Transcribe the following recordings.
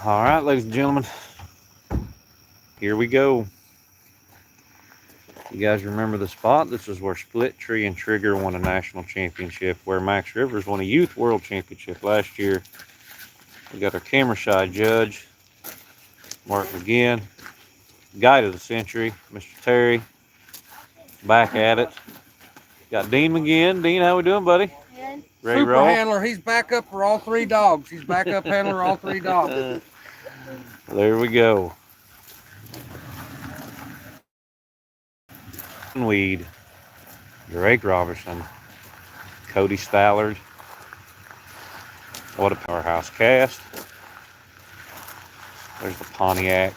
All right, ladies and gentlemen, here we go. You guys remember the spot? This is where Split Tree and Trigger won a national championship, where Max Rivers won a youth world championship last year. We got our camera shy judge, Mark McGinn, guide of the century, Mr. Terry, back at it. Got Dean McGinn. Dean, how we doing, buddy? Ready to Super roll? handler, he's back up for all three dogs. He's back up handler all three dogs. There we go. Weed, Drake Robertson, Cody Stallard. What a powerhouse cast. There's the Pontiac.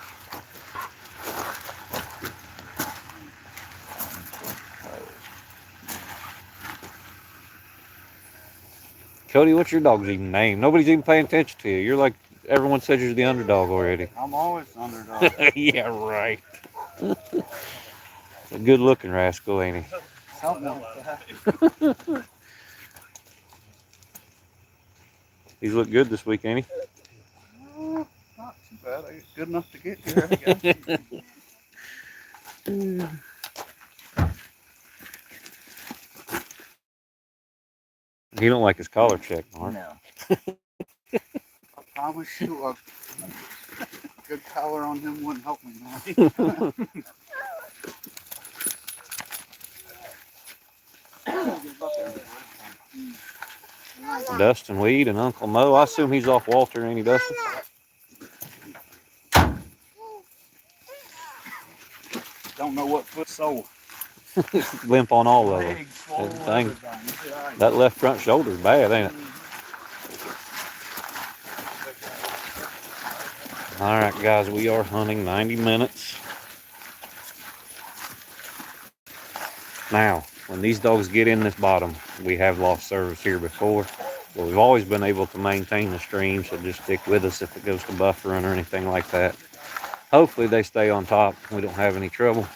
Cody, what's your dog's even name? Nobody's even paying attention to you. You're like, everyone says you're the underdog already. I'm always underdog. Yeah, right. A good looking rascal, ain't he? Something like that. He's looked good this week, ain't Not too bad. Good enough to get here, I guess. he? He don't like his collar check, Mark. No. I promise you, a good collar on him wouldn't help me now. Dustin Weed and Uncle Mo. I assume he's off Walter, ain't he, Dustin? Don't know what foot sore. Limp on all of them. That left front shoulder's bad, ain't it? All right, guys, we are hunting 90 minutes. Now, when these dogs get in this bottom, we have lost service here before, but we've always been able to maintain the stream, so just stick with us if it goes to buffering or anything like that. Hopefully they stay on top. We don't have any trouble,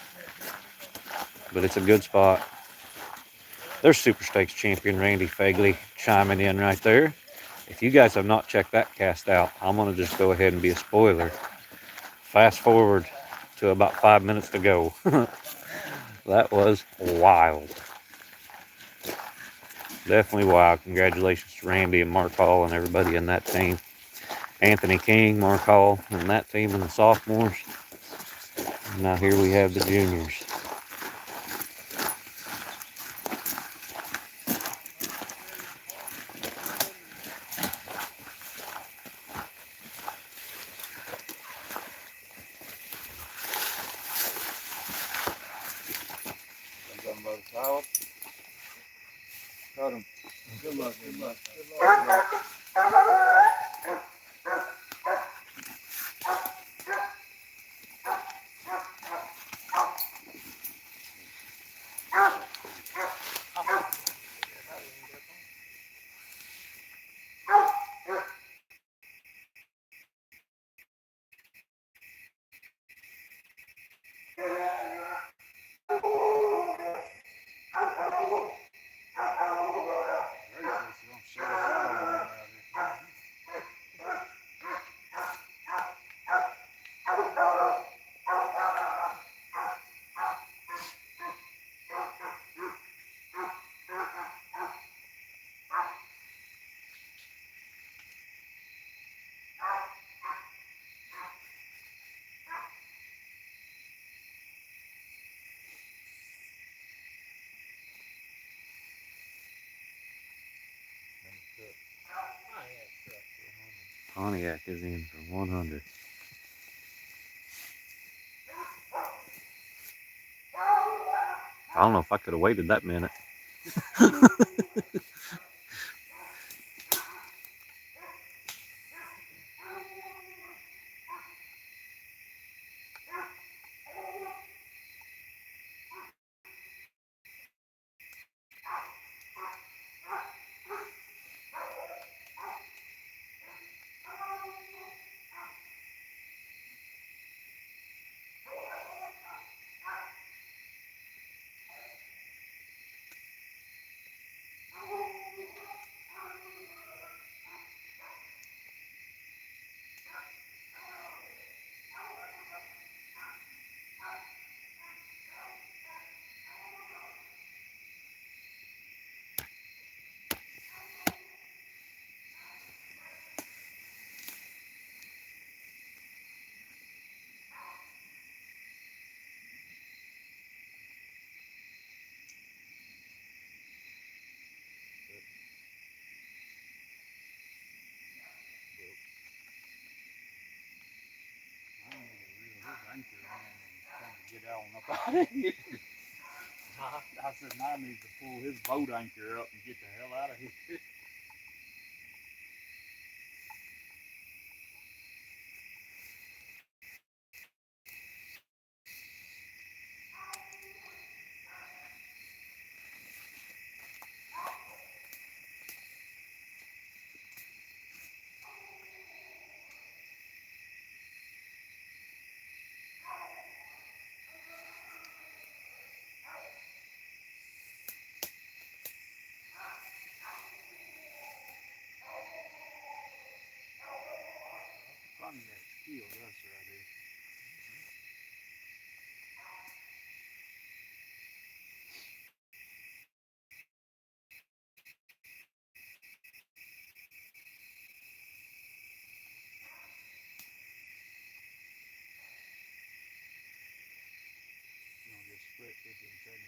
but it's a good spot. There's Superstakes champion Randy Fagley chiming in right there. If you guys have not checked that cast out, I'm going to just go ahead and be a spoiler. Fast forward to about 5 minutes to go. That was wild. Definitely wild. Congratulations to Randy and Mark Hall and everybody in that team. Anthony King, Mark Hall, and that team and the sophomores. And now here we have the juniors. Got him. Good luck, good luck. Good luck. Pontiac is in for 100. I don't know if I could have waited that minute. get on up out of here. I said, now I need to pull his boat anchor up and get the hell out of here. Pontiac killed us right here. You know, just split 50 and 75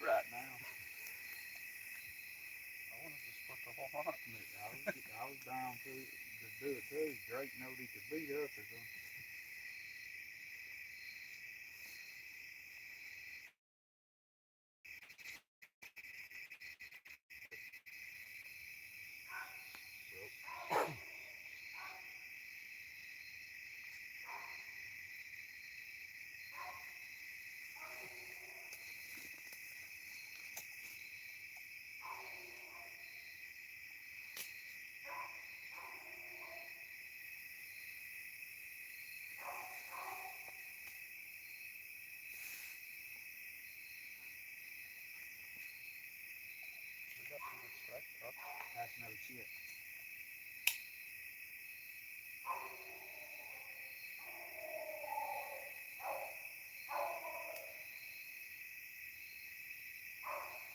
right now. I wanted to split the whole lot in it. I was down to do it too. Drake knowed he could beat us or something. That's no shit.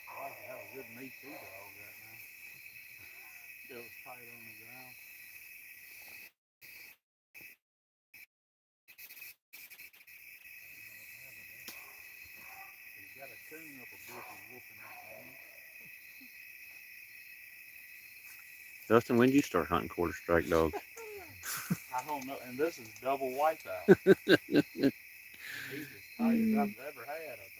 I like to have a good meat feeder all that now. It was tight on the ground. He's got a tune up a bush and whooping that thing. Dustin, when did you start hunting quarter strike dogs? I don't know, and this is double wipeout. He's as tight as I've ever had, I think.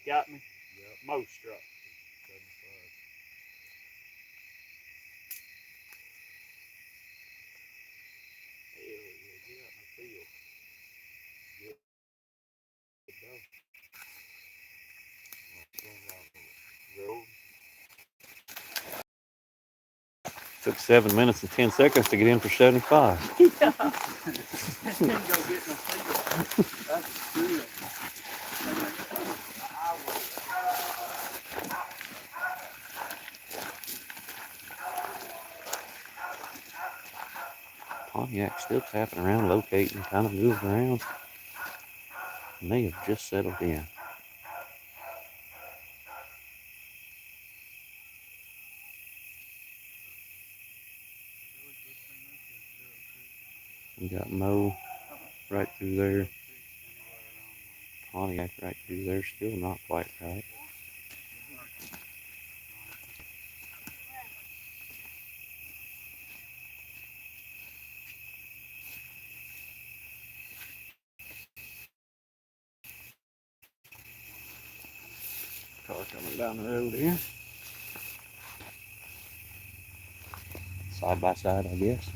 Got me? Yep. Most struck. 75. Hell yeah, get out in the field. Good dog. Road. Took 7 minutes and 10 seconds to get in for 75. Didn't go get no sleep. That's good. Pontiac still tapping around, locating, kind of moving around. May have just settled in. We got Mo right through there. Pontiac right through there, still not quite right. Car coming down the road here. Side by side, I guess.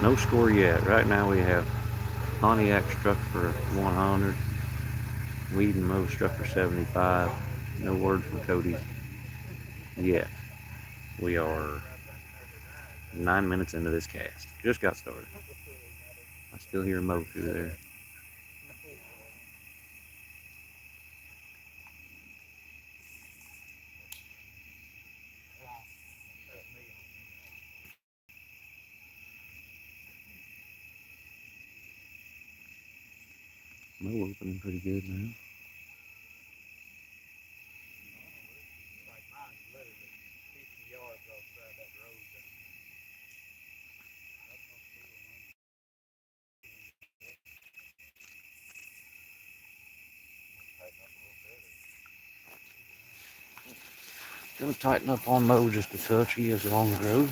No score yet. Right now we have Pontiac struck for 100. Weed and Mo struck for 75. No word from Cody yet. We are 9 minutes into this cast. Just got started. I still hear Mo through there. Mo opening pretty good now. Gonna tighten up on Mo just a touch. He is along the road.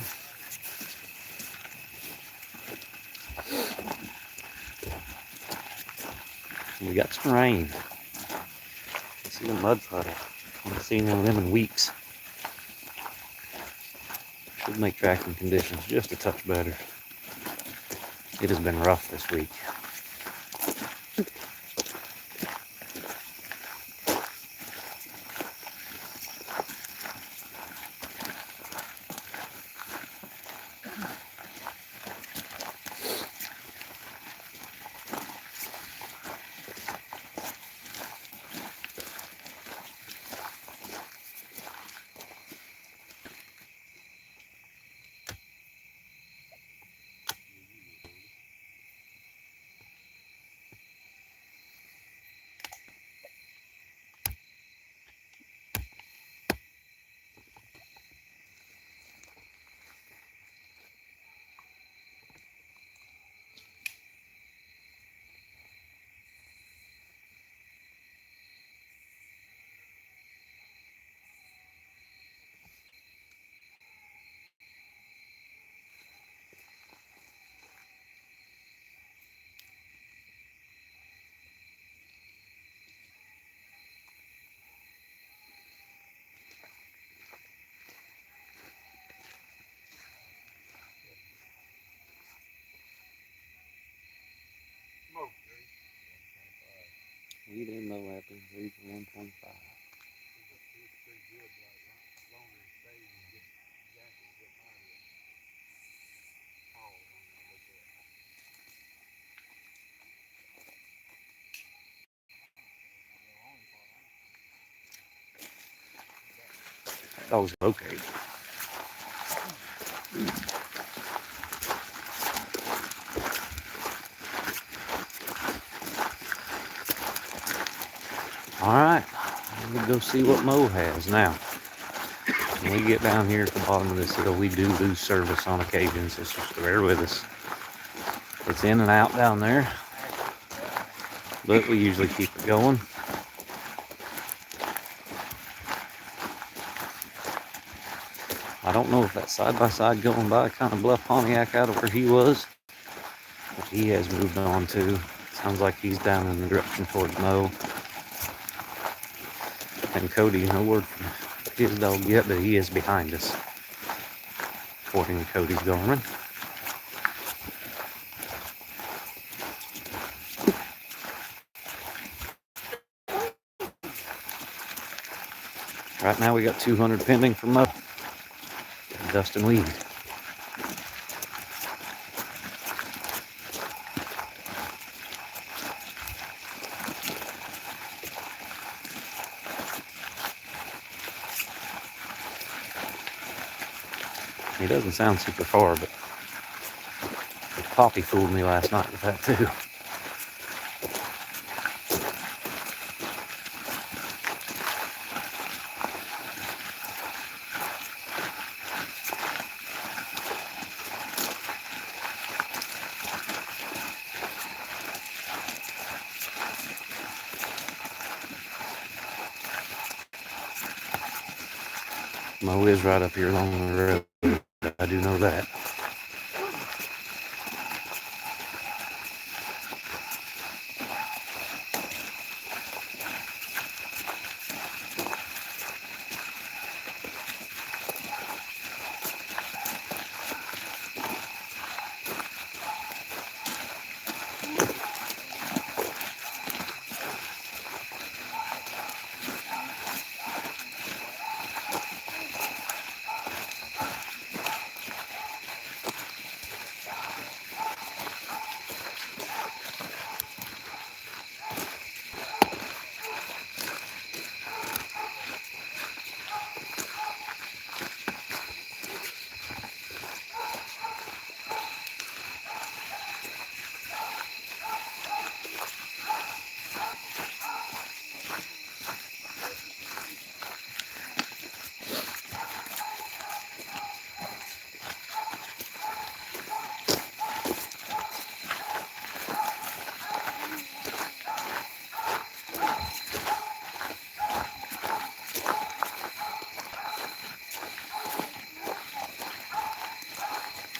We got some rain. See a mud puddle. I haven't seen one of them in weeks. Should make tracking conditions just a touch better. It has been rough this week. Weed and Mo happy. 3 for 125. That was okay. Alright, we'll go see what Mo has now. When we get down here at the bottom of this hill, we do lose service on occasion, so just bear with us. It's in and out down there, but we usually keep it going. I don't know if that side-by-side going by kind of bluffed Pontiac out of where he was, but he has moved on too. Sounds like he's down in the direction towards Mo. And Cody, no word from his dog yet, but he is behind us, according to Cody's Garmin. Right now we got 200 pending for Mo, Dustin Weed. He doesn't sound super far, but Poppy fooled me last night with that too. Mo is right up here along the road. I do know that.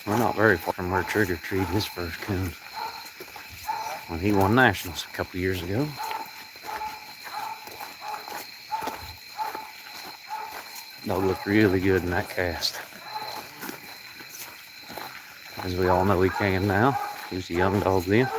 We're not very far from where Trigger treed his first coon when he won nationals a couple years ago. Dog looked really good in that cast. As we all know, he can now. He was a young dog then.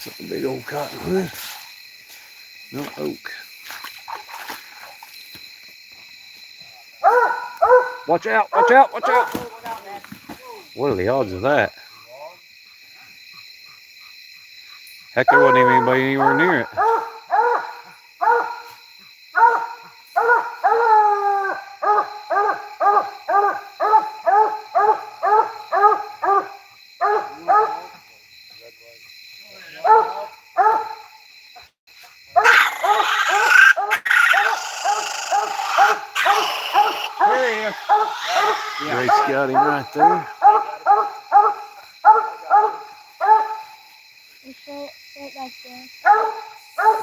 That's a big old cottonwood. No oak. Watch out, watch out, watch out. What are the odds of that? Heck, there wasn't even anybody anywhere near it. Drake's got him right there.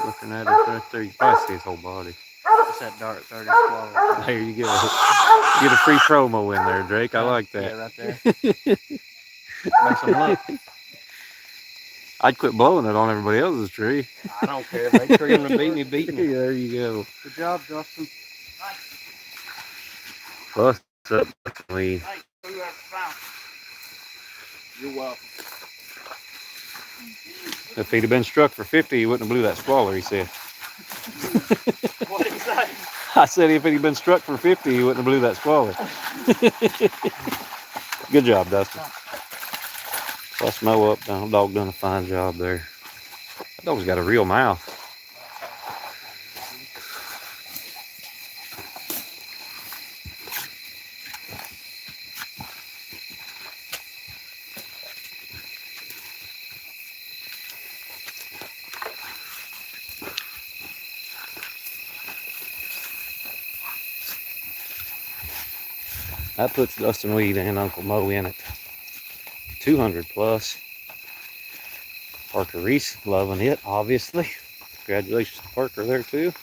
Looking at it right there, you can probably see his whole body. It's that dark 30 swallow. There you go. Get a free promo in there, Drake. I like that. Yeah, right there. Makes them look. I'd quit blowing it on everybody else's tree. I don't care. If they tree them to beat me, beat me. There you go. Good job, Justin. Bust up, we. Hey, who ever found it? You're welcome. If he'd have been struck for 50, he wouldn't have blew that squalor, he said. What did he say? I said if he'd been struck for 50, he wouldn't have blew that squalor. Good job, Dustin. Bust Mo up. Dog done a fine job there. That dog's got a real mouth. That puts Dustin Weed and Uncle Mo in it. 200 plus. Parker Reese loving it, obviously. Congratulations to Parker there too.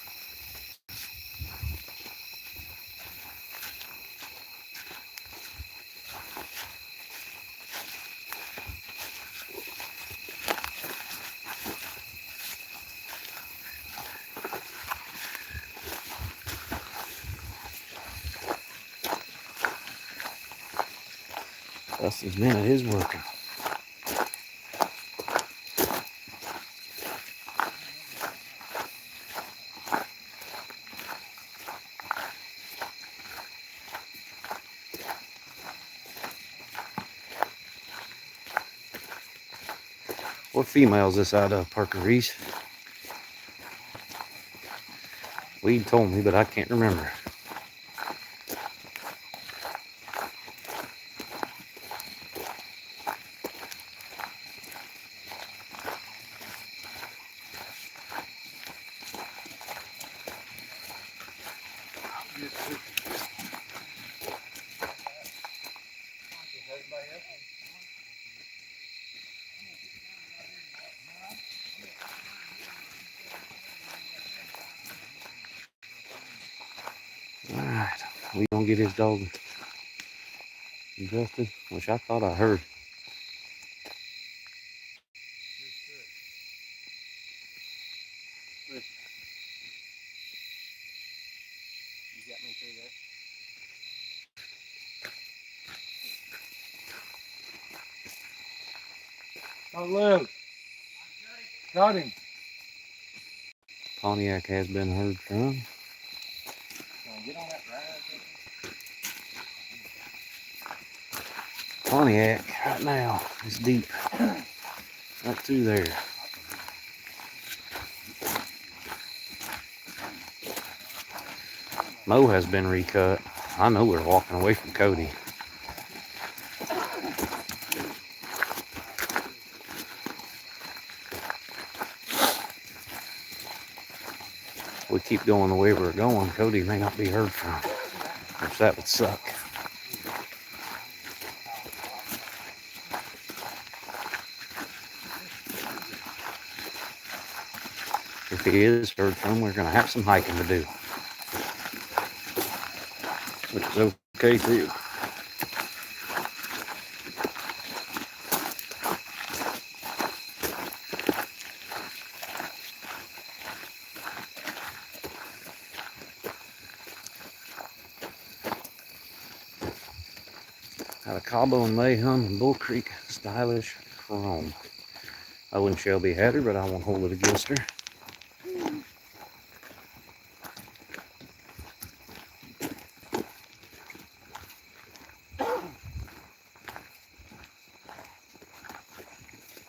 Dustin's minute is working. What female's this out of, Parker Reese? Weed told me, but I can't remember. Alright, we gonna get his dog adjusted, which I thought I heard. You got me through there. Oh, Lou. Got him. Pontiac has been heard from. Get on that ride. Pontiac right now is deep. Right through there. Mo has been recut. I know we're walking away from Cody. We keep going the way we're going, Cody may not be heard from, which that would suck. If he is heard from, we're going to have some hiking to do, which is okay too. Out of Cabo and Mayhem and Bull Creek, Stylish Chrome. Owen Shelby had her, but I won't hold it against her.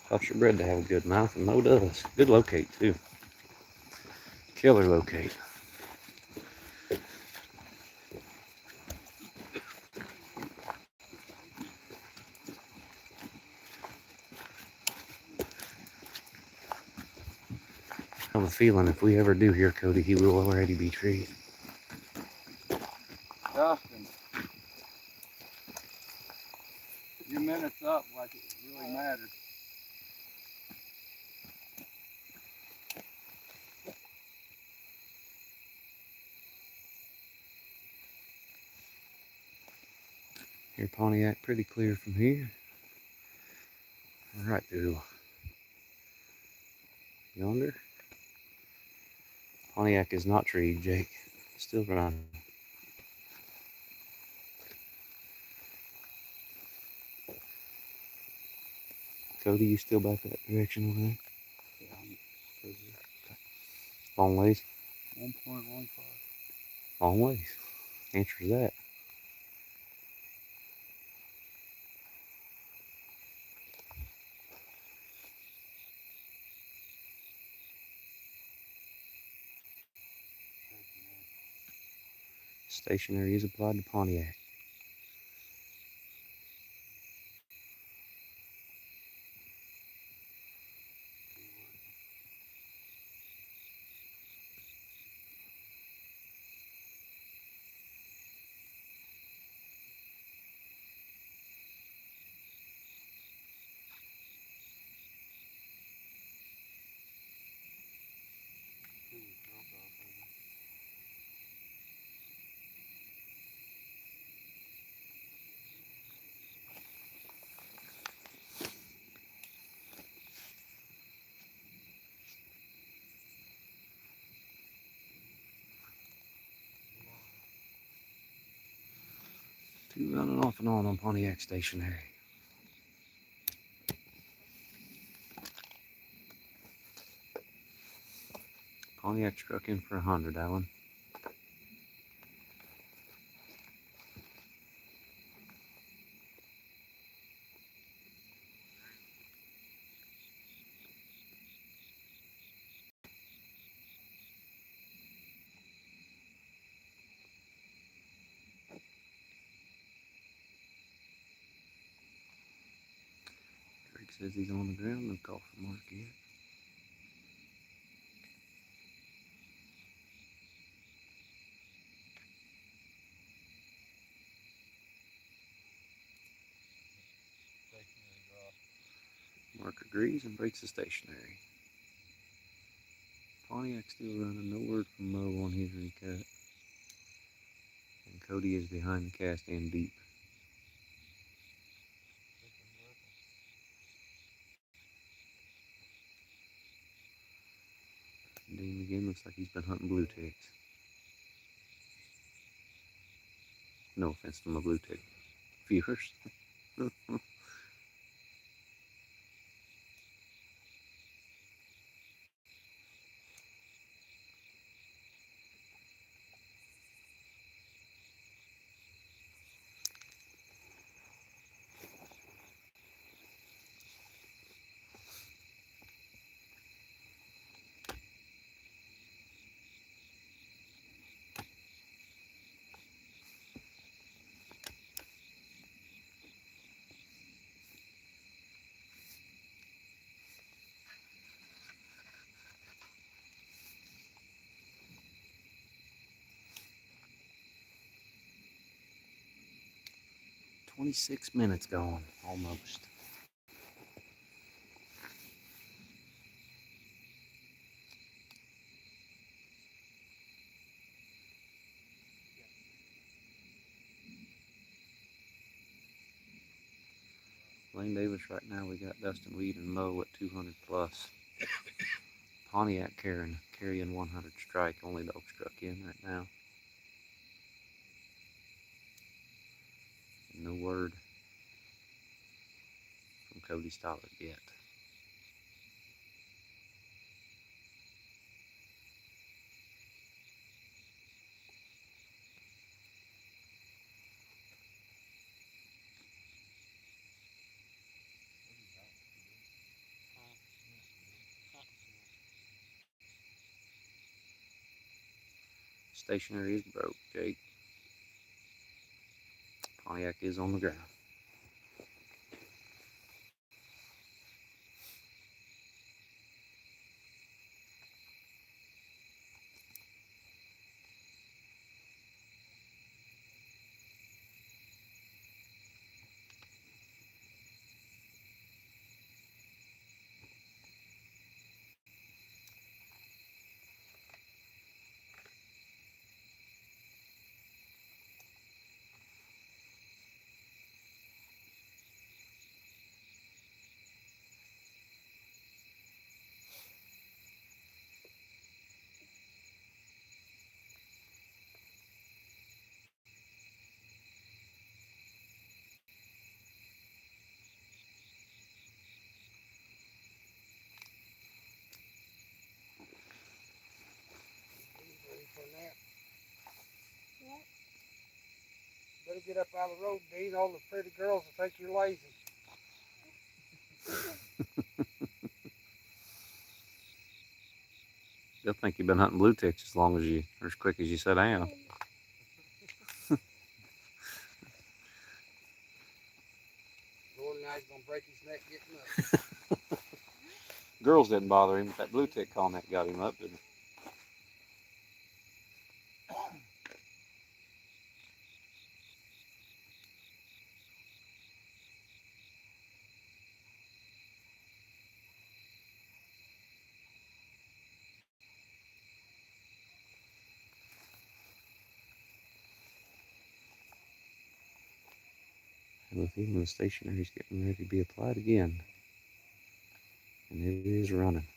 Taught your bred to have a good mouth, and Mo does. Good locate too. Killer locate. I have a feeling if we ever do hear Cody, he will already be treed. Dustin. Your minute's up like it really matters. Here, Pontiac, pretty clear from here. Right through yonder. Pontiac is not treed, Jake. Still running. Cody, you still back that direction over there? Yeah, I'm through here. Long ways? 1.15. Long ways. Answers that. Stationary is applied to Pontiac. Two running off and on Pontiac stationary. Pontiac struck in for 100, Alan. Drake says he's on the ground. No call for mark yet. Mark agrees and breaks the stationary. Pontiac still running. No word from Mo on his recut. And Cody is behind the cast and deep. Dean again looks like he's been hunting blue ticks. No offense to my blue tick viewers. "26 minutes gone, almost." Lane Davis right now, we got Dustin Weed and Mo at 200 plus. Pontiac carrying 100 strike. Only dog struck in right now. No word from Cody Stollard yet. Stationary is broke, Jake. Pontiac is on the ground. Better get up out of the road, Dean. All the pretty girls will think you're lazy. They'll think you've been hunting blue ticks as long as you, or as quick as you sit down. Lord, now he's gonna break his neck getting up. Girls didn't bother him, but that blue tick comment got him up, didn't it? And with him in the stationary, he's getting ready to be applied again. And it is running.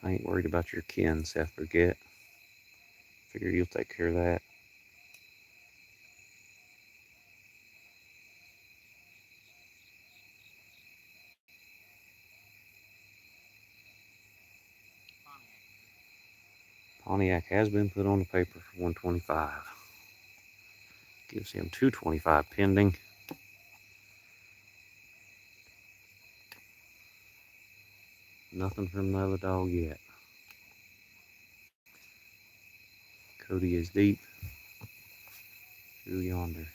I ain't worried about your kin, Seth Burgett. Figure you'll take care of that. Pontiac has been put on the paper for 125. Gives him 225 pending. Nothing from the other dog yet. Cody is deep through yonder.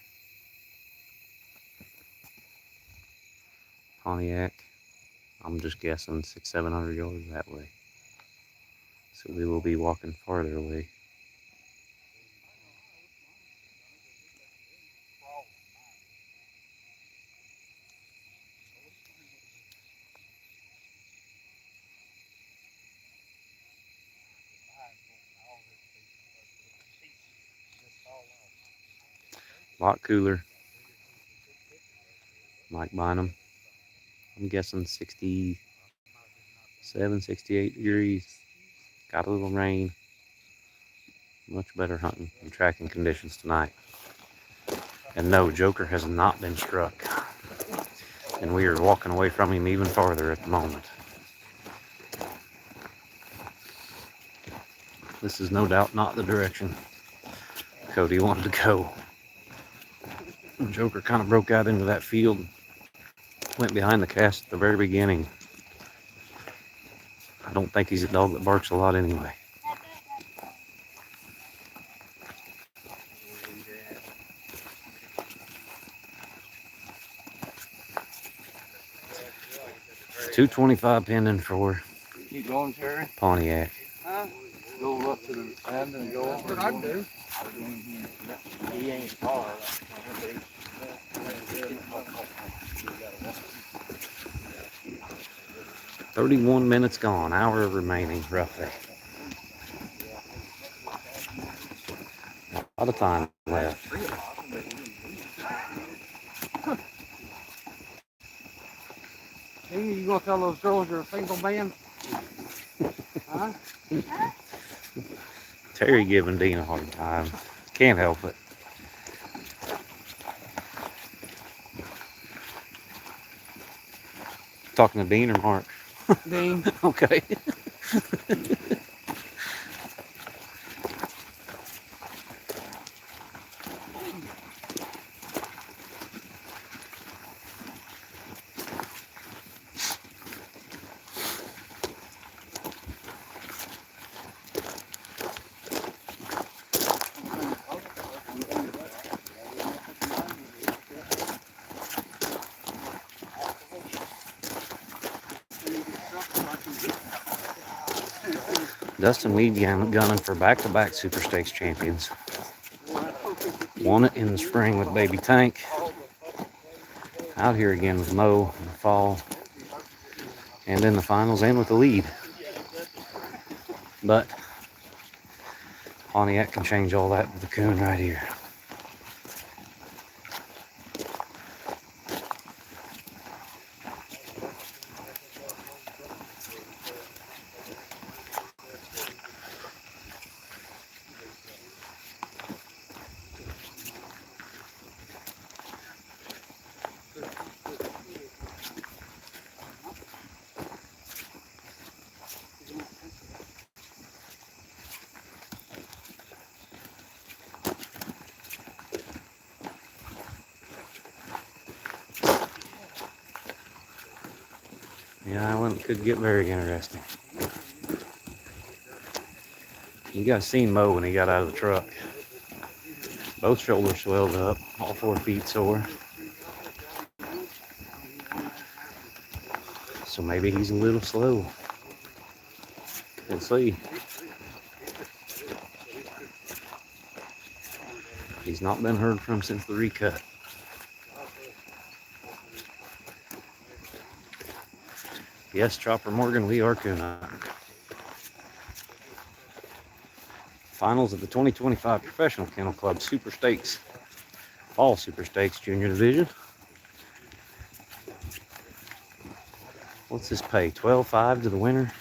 Pontiac, I'm just guessing 600-700 yards that way. So we will be walking farther away. A lot cooler. Mike Bynum. I'm guessing 67, 68 degrees. Got a little rain. Much better hunting and tracking conditions tonight. And no, Joker has not been struck. And we are walking away from him even farther at the moment. This is no doubt not the direction Cody wanted to go. Joker kind of broke out into that field, went behind the cast at the very beginning. I don't think he's a dog that barks a lot anyway. $225 pending for Keep going, Terry. Pontiac. Huh? Go up to the end and go over. What I do? He ain't far. 31 minutes gone, hour remaining roughly. A lot of time left. Amy, you gonna tell those girls you're a single man? Huh? Terry giving Dean a hard time. Can't help it. Talking to Dean or Mark? Dean. Okay. Dustin Weed gunning for back-to-back Superstakes champions. Won it in the spring with Baby Tank. Out here again with Mo in the fall. And in the finals and with the lead. But Pontiac can change all that with the coon right here. Yeah, that one could get very interesting. You guys seen Mo when he got out of the truck. Both shoulders swelled up, all 4 feet sore. So maybe he's a little slow. We'll see. He's not been heard from since the recut. Yes, Chopper Morgan, we are Kuna. Finals of the 2025 Professional Kennel Club Superstakes. Fall Superstakes Junior Division. What's this pay? $12.5 to the winner.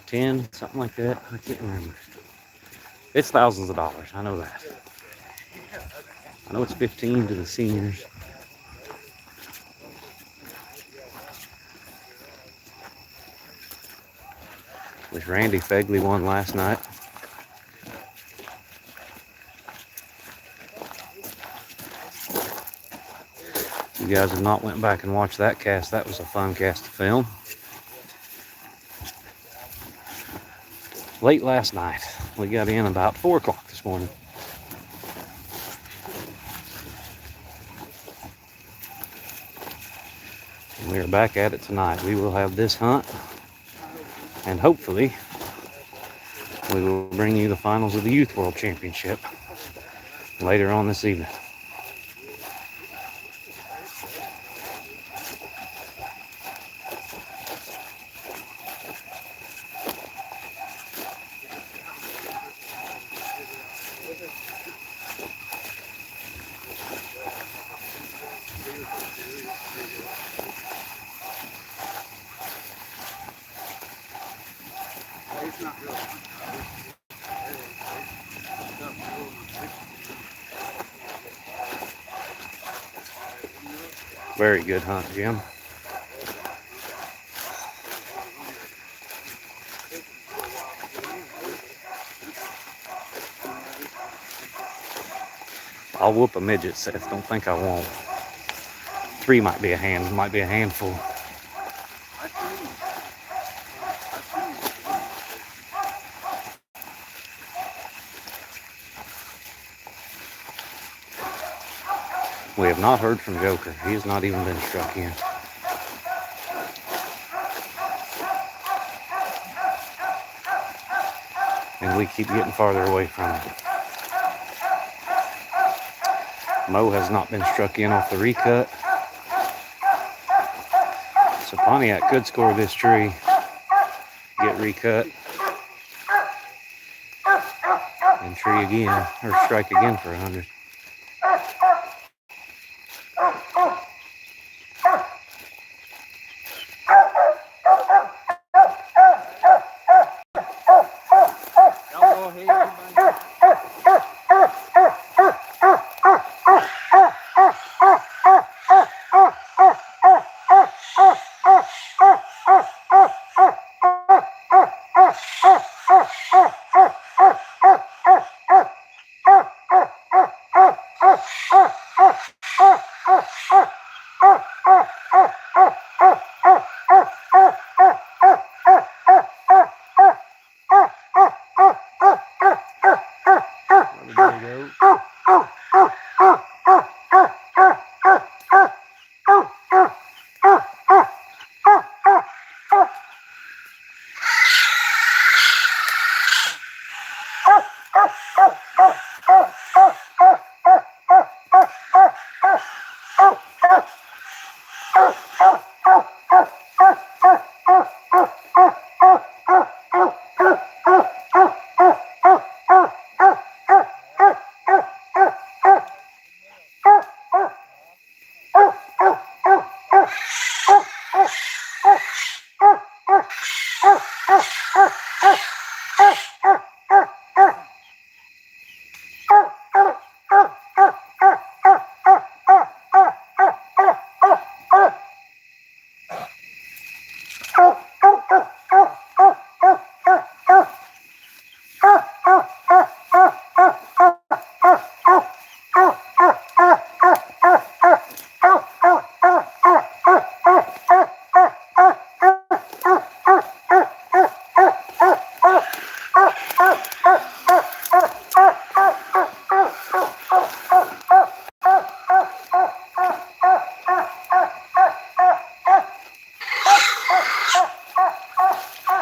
$10, something like that. I can't remember. It's thousands of dollars. I know that. I know it's $15 to the seniors. Which Randy Fegley won last night. You guys have not went back and watched that cast. That was a fun cast to film. Late last night. We got in about 4 o'clock this morning. And we are back at it tonight. We will have this hunt. And hopefully, we will bring you the finals of the Youth World Championship later on this evening. Very good hunt, Jim. I'll whoop a midget, Seth. Don't think I won't. 3 might be a handful. We have not heard from Joker. He has not even been struck in. And we keep getting farther away from him. Mo has not been struck in off the recut. So Pontiac could score this tree, get recut, and tree again, or strike again for 100.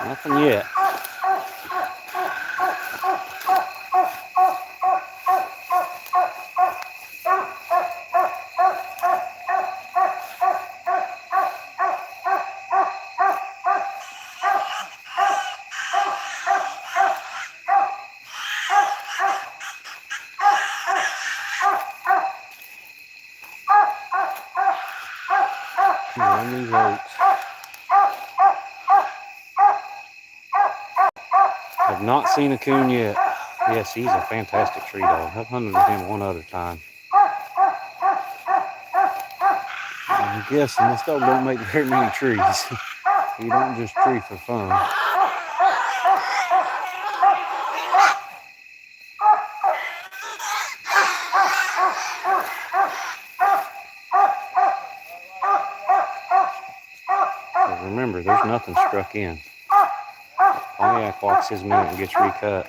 Nothing yet. On these oaks. Have not seen a coon yet. Yes, he's a fantastic tree dog. I've hunted with him one other time. I'm guessing this dog don't make very many trees. He don't just tree for fun. But remember, there's nothing struck in. Pontiac walks his minute and gets recut.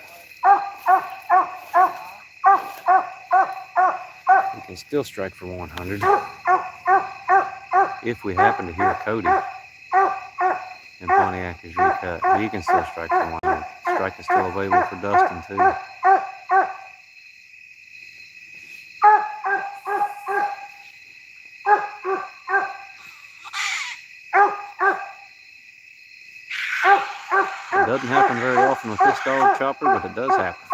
We can still strike for 100 if we happen to hear Cody and Pontiac is recut. But you can still strike for 100. Strike is still available for Dustin too. It doesn't happen very often with this dog, Chopper, but it does happen.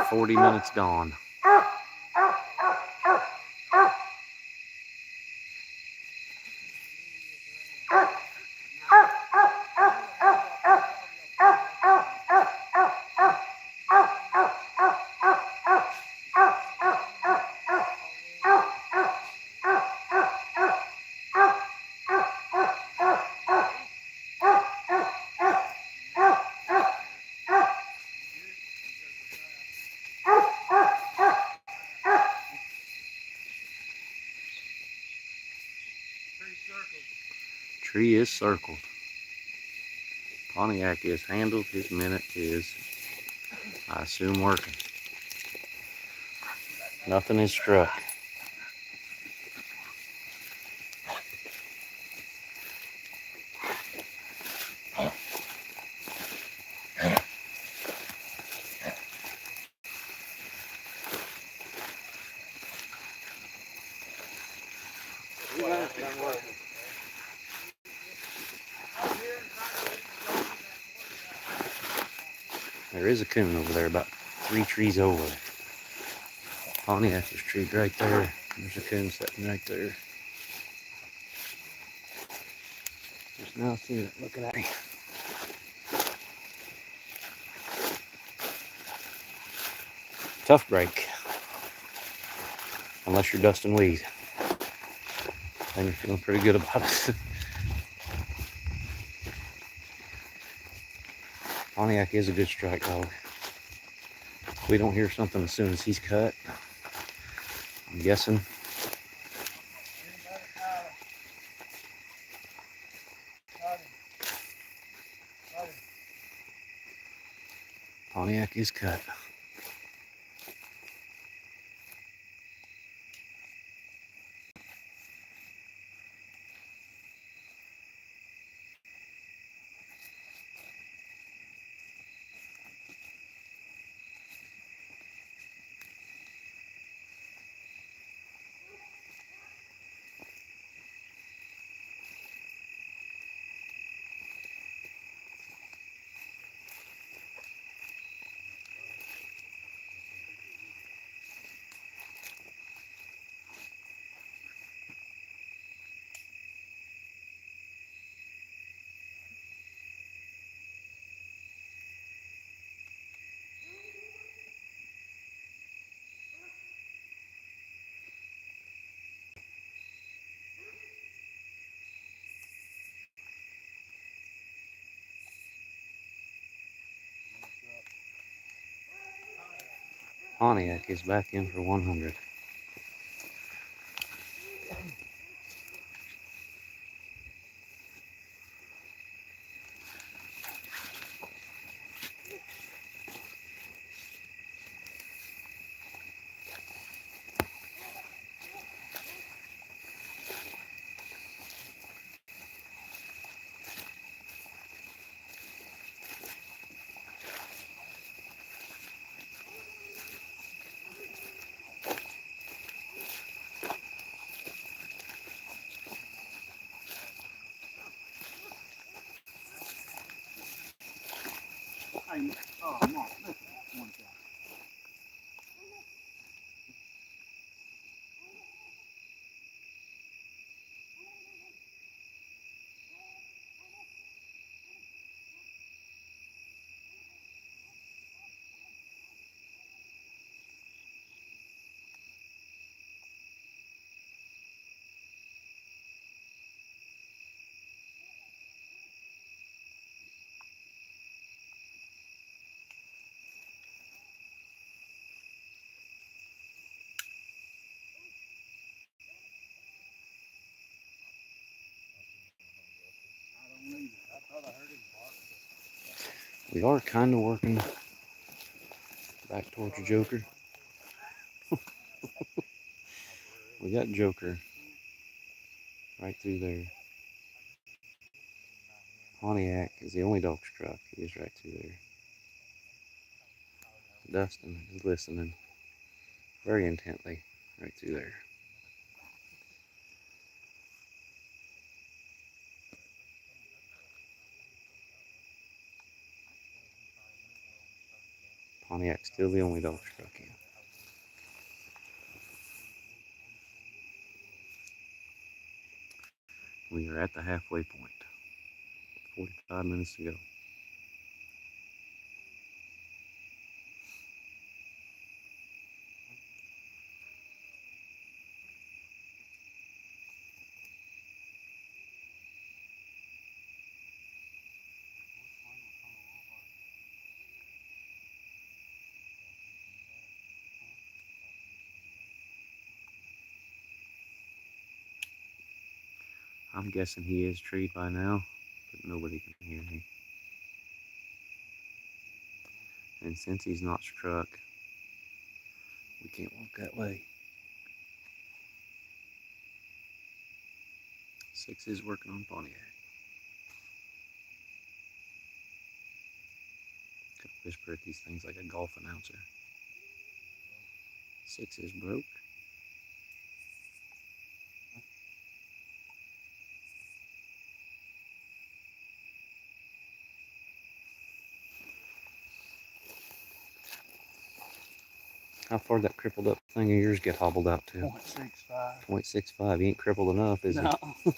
40 minutes gone. Tree is circled. Pontiac is handled. His minute is, I assume, working. Nothing is struck. There is a coon over there, about 3 trees over. Pontiac is treed right there. There's a coon sitting right there. Just now seeing it looking at me. Tough break. Unless you're Dustin Weed. Then you're feeling pretty good about it. Pontiac is a good strike dog. If we don't hear something as soon as he's cut, I'm guessing. Pontiac is cut. Pontiac is back in for 100. We are kind of working back towards Joker. We got Joker right through there. Pontiac is the only dog's truck. He is right through there. Dustin is listening very intently right through there. Pontiac's still the only dog's truck in. We are at the halfway point. 45 minutes to go. I'm guessing he is treed by now, but nobody can hear me. And since he's not struck, we can't walk that way. 6 is working on Pontiac. Could whisper at these things like a golf announcer. 6 is broke. How far that crippled up thing of yours get hobbled out to? 0.65. 0.65. He ain't crippled enough, is No. he?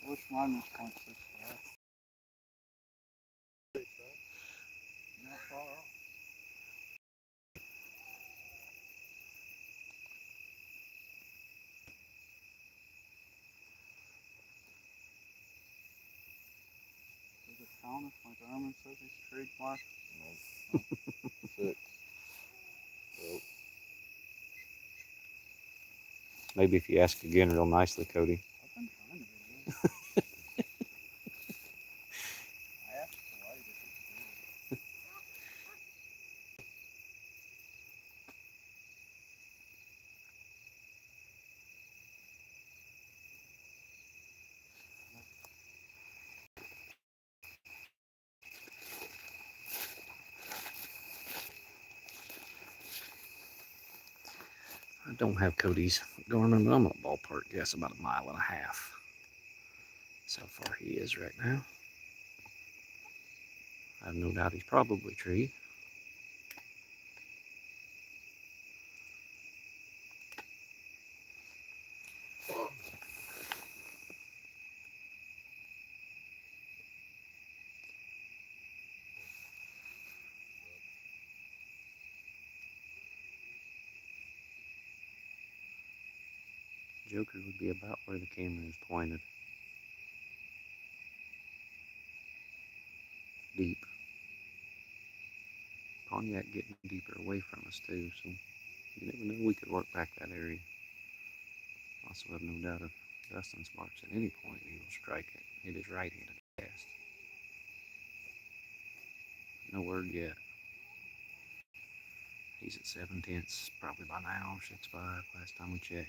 Which one was 0.65? Not far off. Does it count if my Garmin says he's trademark? No. 6. Nope. Maybe if you ask again real nicely, Cody. I've been trying to get in. I asked polite if it's true. I don't have Cody's Garmin, but I'm gonna ballpark guess about 1.5 miles. That's how far he is right now. I have no doubt he's probably treed. Joker would be about where the camera is pointed. Deep. Pontiac getting deeper away from us too, so you never know, we could work back that area. Also have no doubt if Dustin sparks at any point, he will strike it. Hit his right-handed cast. No word yet. He's at 7/10, probably by now, 6.5 last time we checked.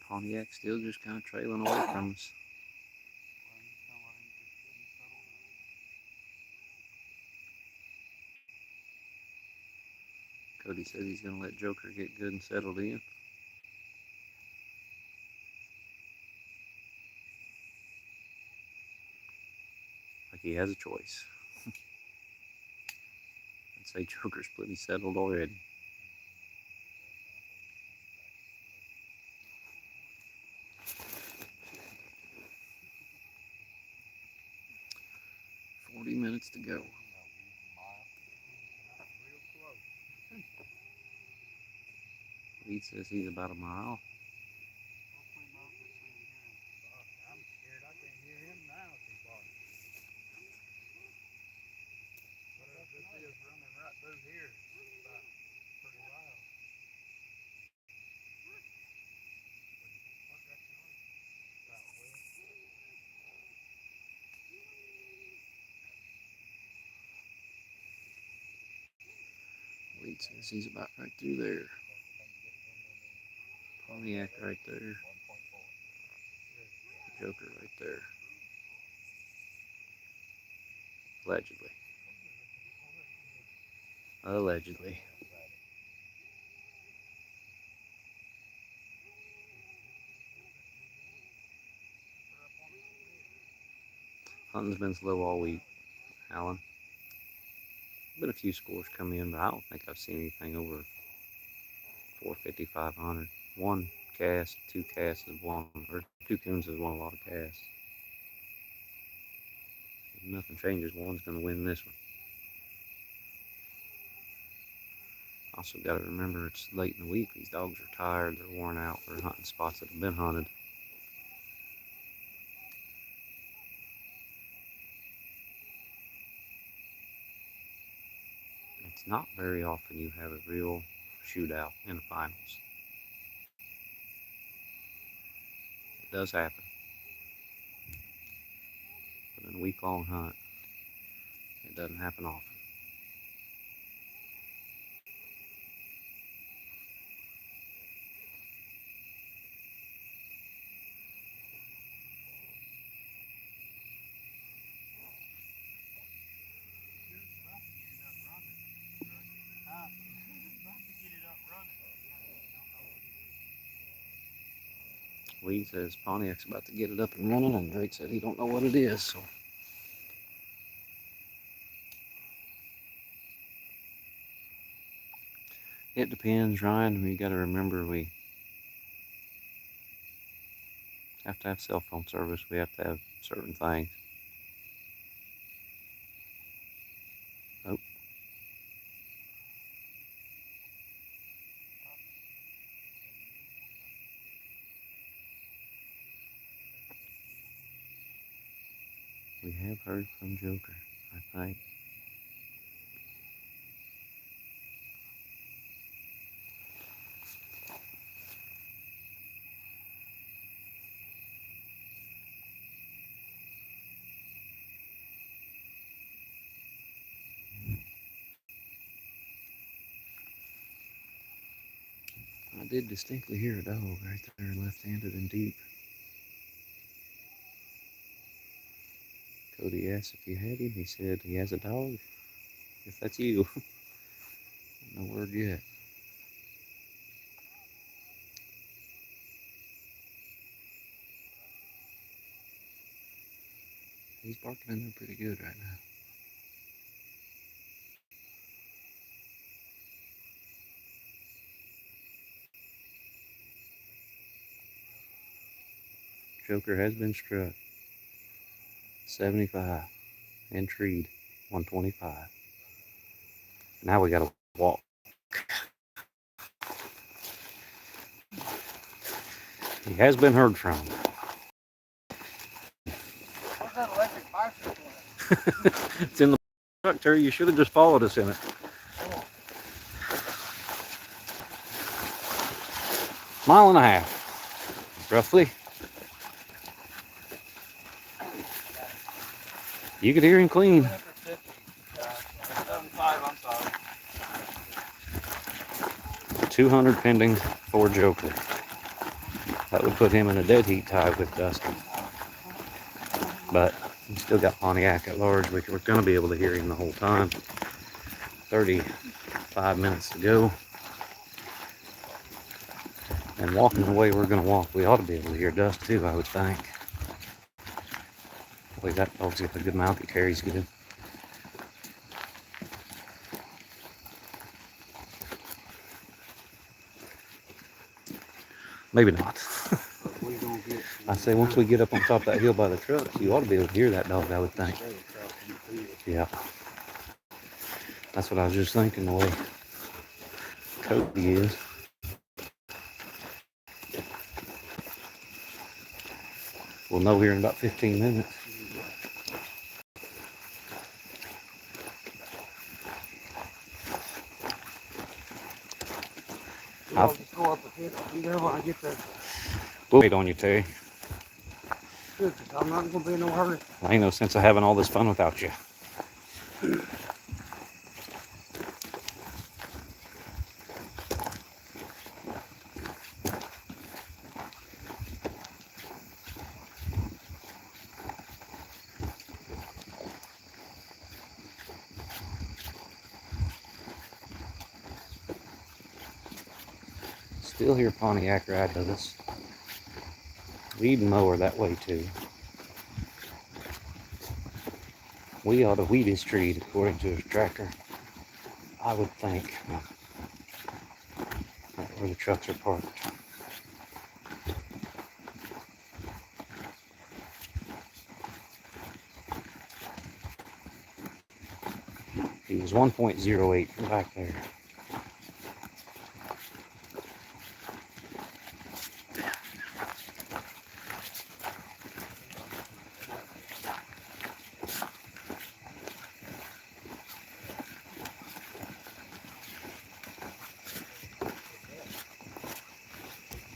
Pontiac still just kind of trailing away from us. Cody says he's going to let Joker get good and settled in. has a choice. I'd say Joker's pretty settled already. Minutes to go. Reed says he's about a mile. I'm scared I can't hear him now if he's barking. What this is running right through here. About pretty loud. What's that noise? About wind. Reed says he's about right through there. Pontiac right there. Joker right there. Allegedly. Allegedly. Hunting's been slow all week, Alan. Been a few scores come in, but I don't think I've seen anything over 450, 500. One cast, two casts is one, or two coons is one a lot of casts. If nothing changes, one's going to win this one. Also got to remember it's late in the week. These dogs are tired, they're worn out, they're hunting spots that have been hunted. It's not very often you have a real shootout in the finals. It does happen. But in a week-long hunt, it doesn't happen often. Lee says Pontiac's about to get it up and running, and Drake said he don't know what it is. So it depends, Ryan. We got to remember we have to have cell phone service. We have to have certain things. Oh. We have heard from Joker, I think. I did distinctly hear a dog right there, left-handed and deep. Cody asked if you had him. He said he has a dog. If that's you. No word yet. He's barking in there pretty good right now. Joker has been struck. 75 and treed 125. Now we gotta walk. He has been heard from. What's that electric bicycle? It's in the truck, Terry. You should have just followed us in it. Mile and a half, roughly. You could hear him clean. 75, I'm sorry. 200 pending for Joker. That would put him in a dead heat tie with Dustin. But we still got Pontiac at large. We're going to be able to hear him the whole time. 35 minutes to go. And walking the way we're going to walk, we ought to be able to hear Dust too, I would think. Hopefully that dog's got a good mouth. He carries good. Maybe not. We gonna get. I say once we get up on top of that hill by the truck, you ought to be able to hear that dog, I would think. Yeah. That's what I was just thinking, the way Cody is. We'll know here in about 15 minutes. I'll just go up ahead. I'll be there when I get there. We'll wait on you, Terry. Good, 'cause I'm not gonna be in no hurry. Ain't no sense of having all this fun without you. Still hear Pontiac ride with us. Weed mower that way too. We ought to weed his tree according to his tracker. I would think. Right where the trucks are parked. He was 1.08 from back there.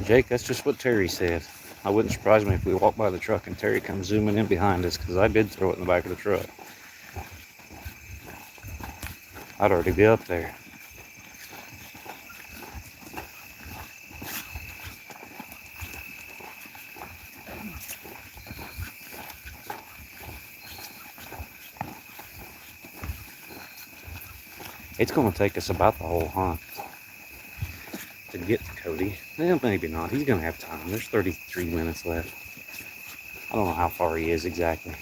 Jake, that's just what Terry said. I wouldn't surprise me if we walk by the truck and Terry comes zooming in behind us, because I did throw it in the back of the truck. I'd already be up there. It's going to take us about the whole hunt to get to Cody. Well, maybe not. He's going to have time. There's 33 minutes left. I don't know how far he is exactly.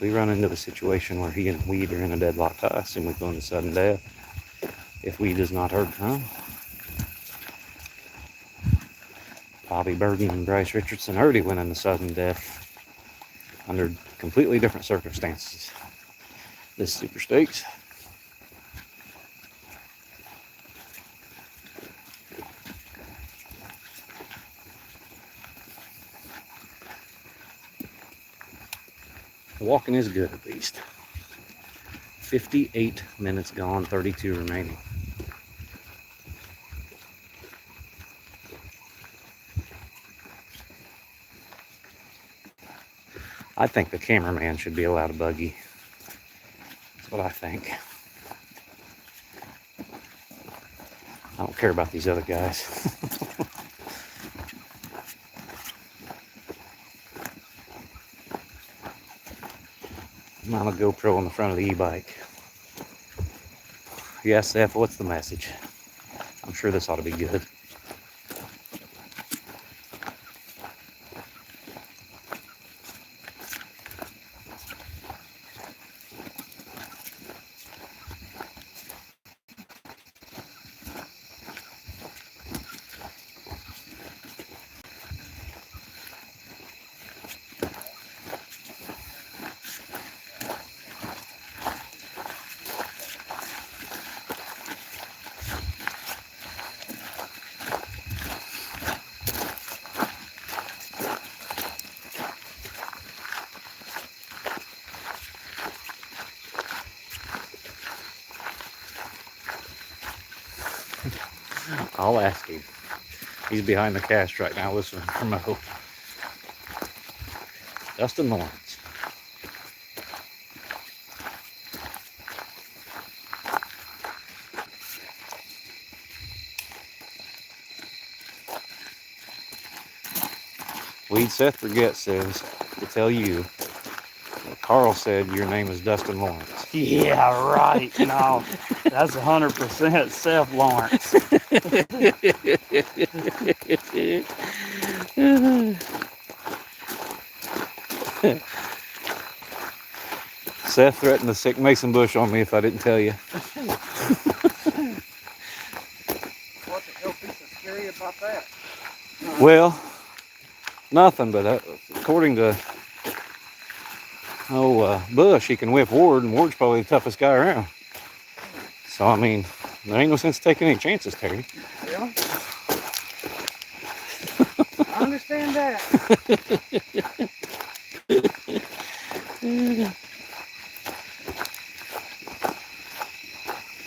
We run into the situation where he and Weed are in a deadlock tie, I assume we go into sudden death. If Weed does not hurt him. Bobby Burden and Bryce Richardson already went into sudden death under completely different circumstances. This Superstakes. Walking is good at least. 58 minutes gone, 32 remaining. I think the cameraman should be allowed a buggy. That's what I think. I don't care about these other guys. I'm on a GoPro on the front of the e-bike. Yeah, Seth, what's the message? I'm sure this ought to be good. I'll ask him. He's behind the cast right now listening for Mo. Dustin Lawrence. Weed Seth Forget says to tell you Carl said your name is Dustin Lawrence. Yeah, right. No, that's 100% Seth Lawrence. Seth threatened to sick Mason Bush on me if I didn't tell you. What the hell piece of scary about that? Well, nothing, but according to Bush, he can whip Ward, and Ward's probably the toughest guy around. So, I mean, there ain't no sense taking any chances, Terry. Yeah. I understand that.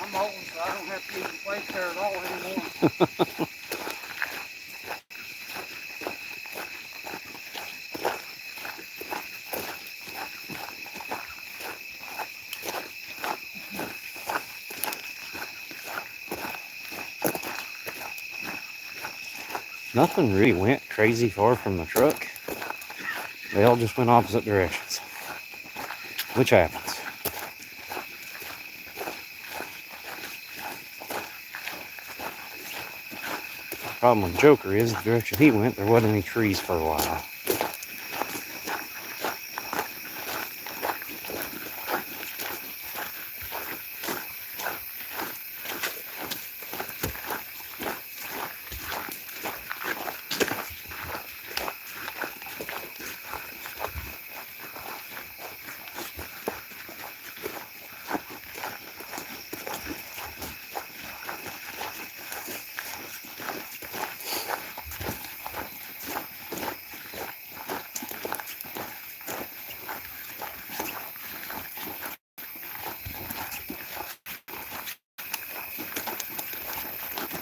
I'm old, so I don't have to use the place there at all anymore. Nothing really went crazy far from the truck. They all just went opposite directions, which happens. The problem with Joker is the direction he went, there wasn't any trees for a while.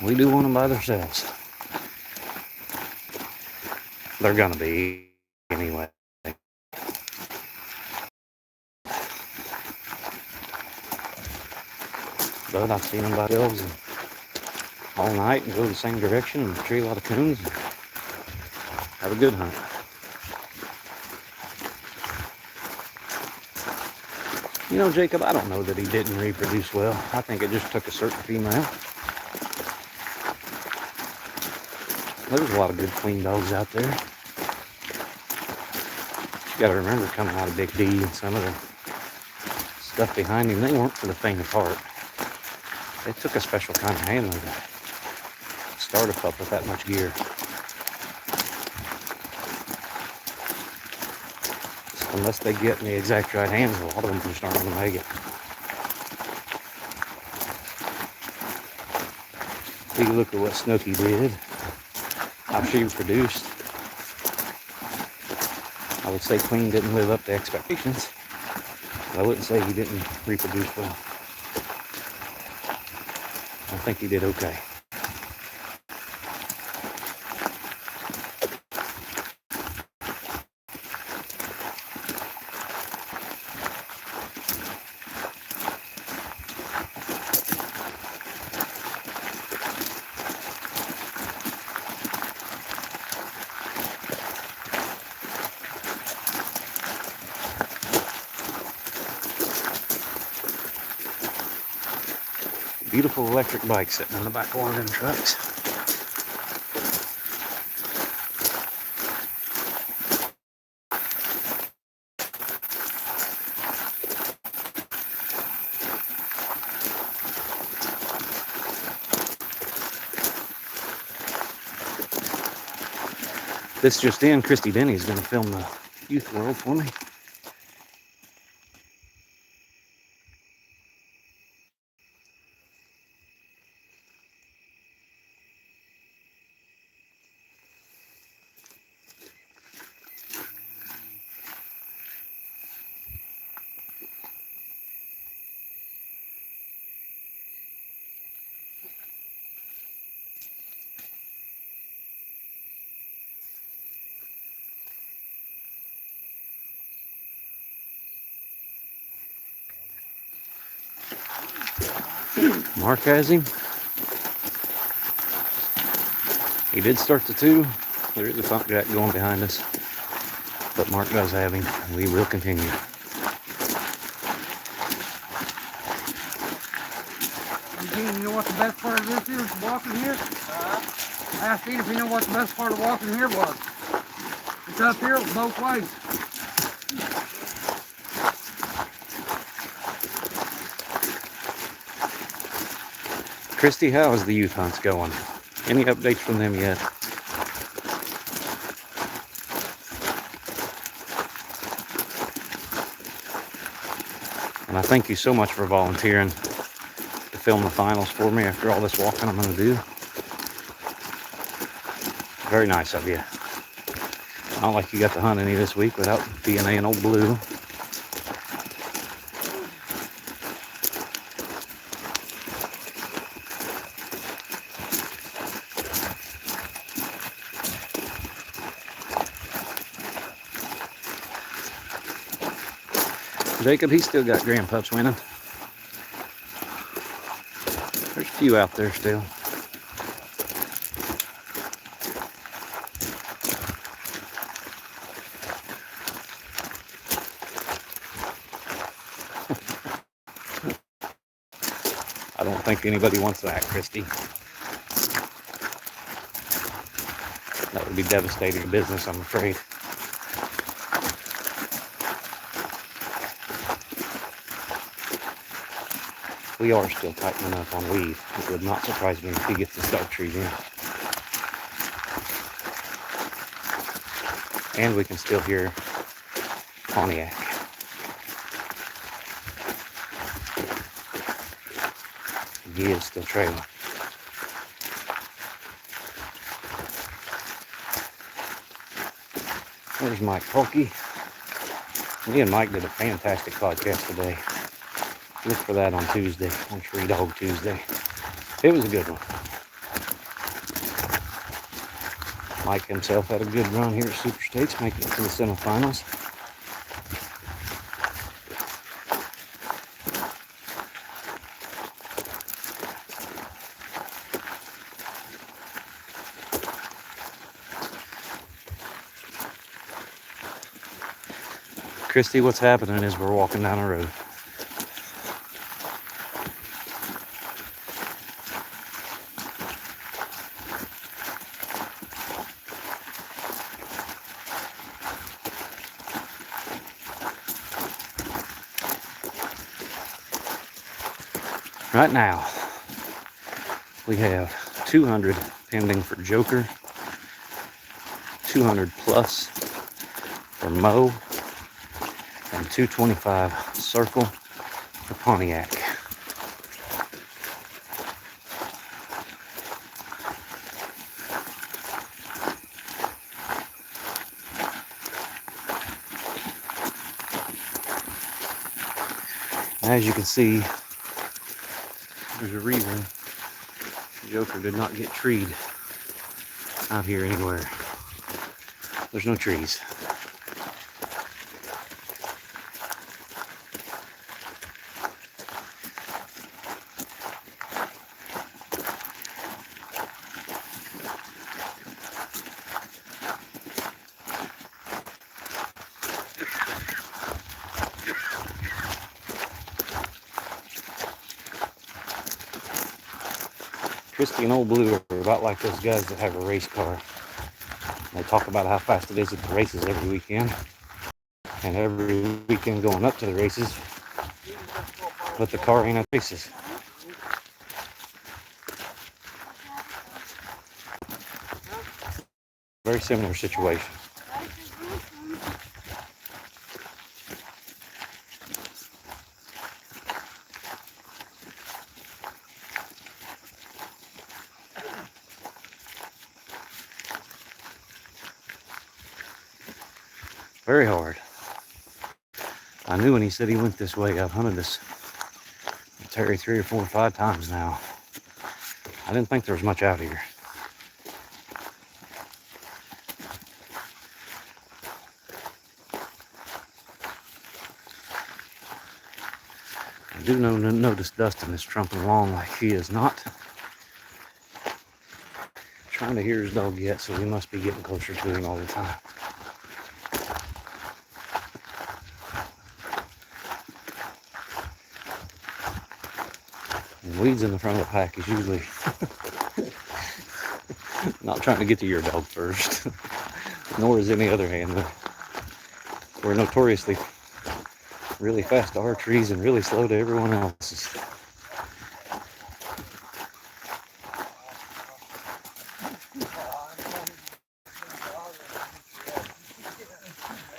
We do want them by themselves. They're gonna be anyway. But I've seen them by themselves all night and go the same direction and tree a lot of coons and have a good hunt. You know, Jacob, I don't know that he didn't reproduce well. I think it just took a certain female. There's a lot of good clean dogs out there. You gotta remember, coming out of Big D and some of the stuff behind him, they weren't for the faint of heart. It took a special kind of handler to start a pup with that much gear. So unless they get in the exact right hands, a lot of them just aren't gonna make it. Take a look at what Snooky did, how she produced. I would say Queen didn't live up to expectations, but I wouldn't say he didn't reproduce well. I think he did okay. Beautiful electric bike sitting in the back of one of them trucks. This just in, Christy Denny is going to film the Youth World for me. Mark has him. He did start the two. There is a thump jack going behind us, but Mark does have him. We will continue. Eugene, you know what the best part of this is, walking here? I asked Pete if he knew what the best part of walking here was. It's up here both ways. Christy, how is the youth hunts going? Any updates from them yet? And I thank you so much for volunteering to film the finals for me after all this walking I'm going to do. Very nice of you. Not like you got to hunt any this week without DNA and Old Blue. Jacob, he's still got grandpups winning. There's a few out there still. I don't think anybody wants that, Christy. That would be devastating business, I'm afraid. We are still tightening up on weed. It would not surprise me if he gets this dark trees in. And we can still hear Pontiac. He is still trailing. There's Mike Polkey. Me and Mike did a fantastic podcast today. Look for that on Tuesday, on Tree Dog Tuesday. It was a good one. Mike himself had a good run here at Superstakes, making it to the semifinals. Christy, what's happening is we're walking down the road. Right now, we have 200 pending for Joker, 200 plus for Mo, and 225 circle for Pontiac. As you can see, there's a reason Joker did not get treed out here anywhere. There's no trees. Christy and Old Blue are about like those guys that have a race car. They talk about how fast it is at the races every weekend. And every weekend going up to the races. But the car ain't at the races. Very similar situation. Very hard. I knew when he said he went this way. I've hunted this Terry 3 or 4 or 5 times now. I didn't think there was much out here. I do notice Dustin is trumping along like he is not trying to hear his dog yet, so we must be getting closer to him all the time. And weeds in the front of the pack is usually Not trying to get to your dog first, nor is any other handler. We're notoriously really fast to our trees and really slow to everyone else's.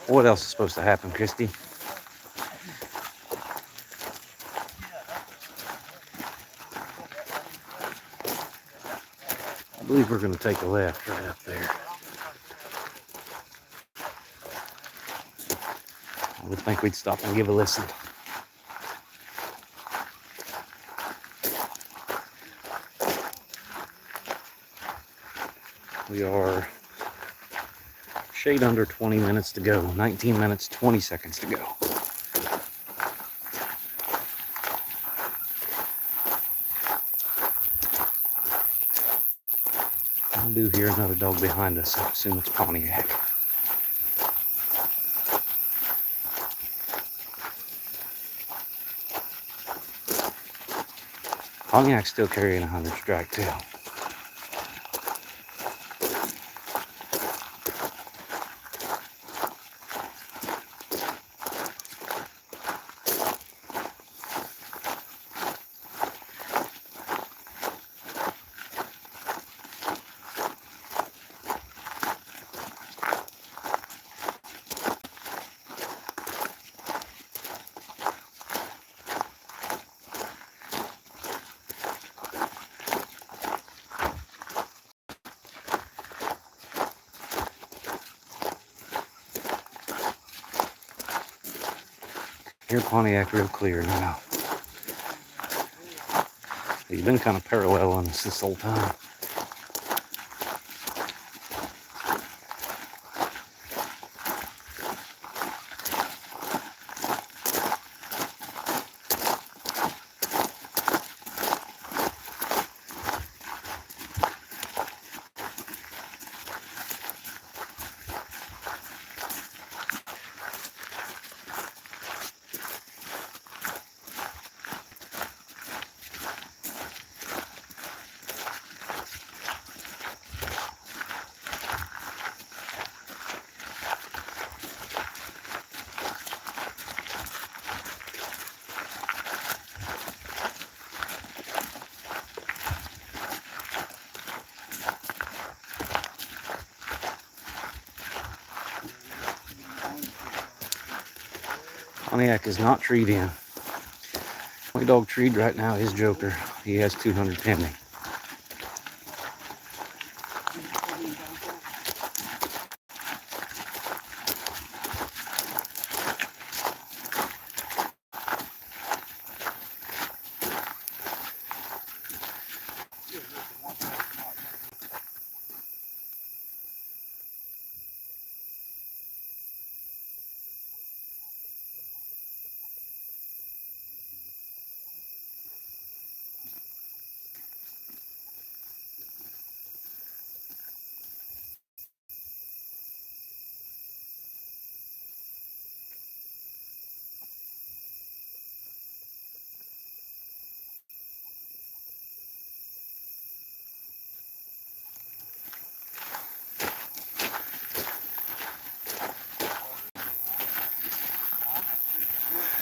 What else is supposed to happen, Christy? I believe we're going to take a left right up there. I would think we'd stop and give a listen. We are shade under 20 minutes to go. 19 minutes, 20 seconds to go. I do hear another dog behind us. I assume it's Pontiac. Pontiac's still carrying a 100 strike tail. Hear Pontiac real clear now. He's been kind of parallel on us this whole time. Pontiac is not treed in. My dog treed right now is Joker. He has 200 pending.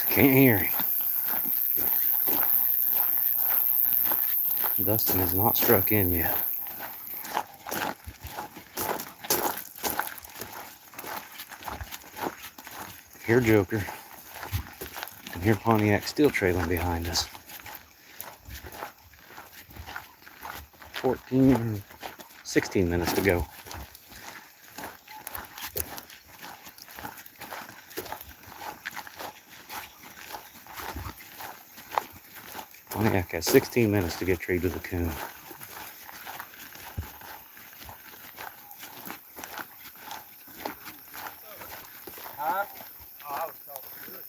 Can't hear him. Dustin has not struck in yet. Here Joker. And here Pontiac still trailing behind us. 16 minutes to go. Pontiac has 16 minutes to get treed with a coon. Huh? Oh, I was talking good.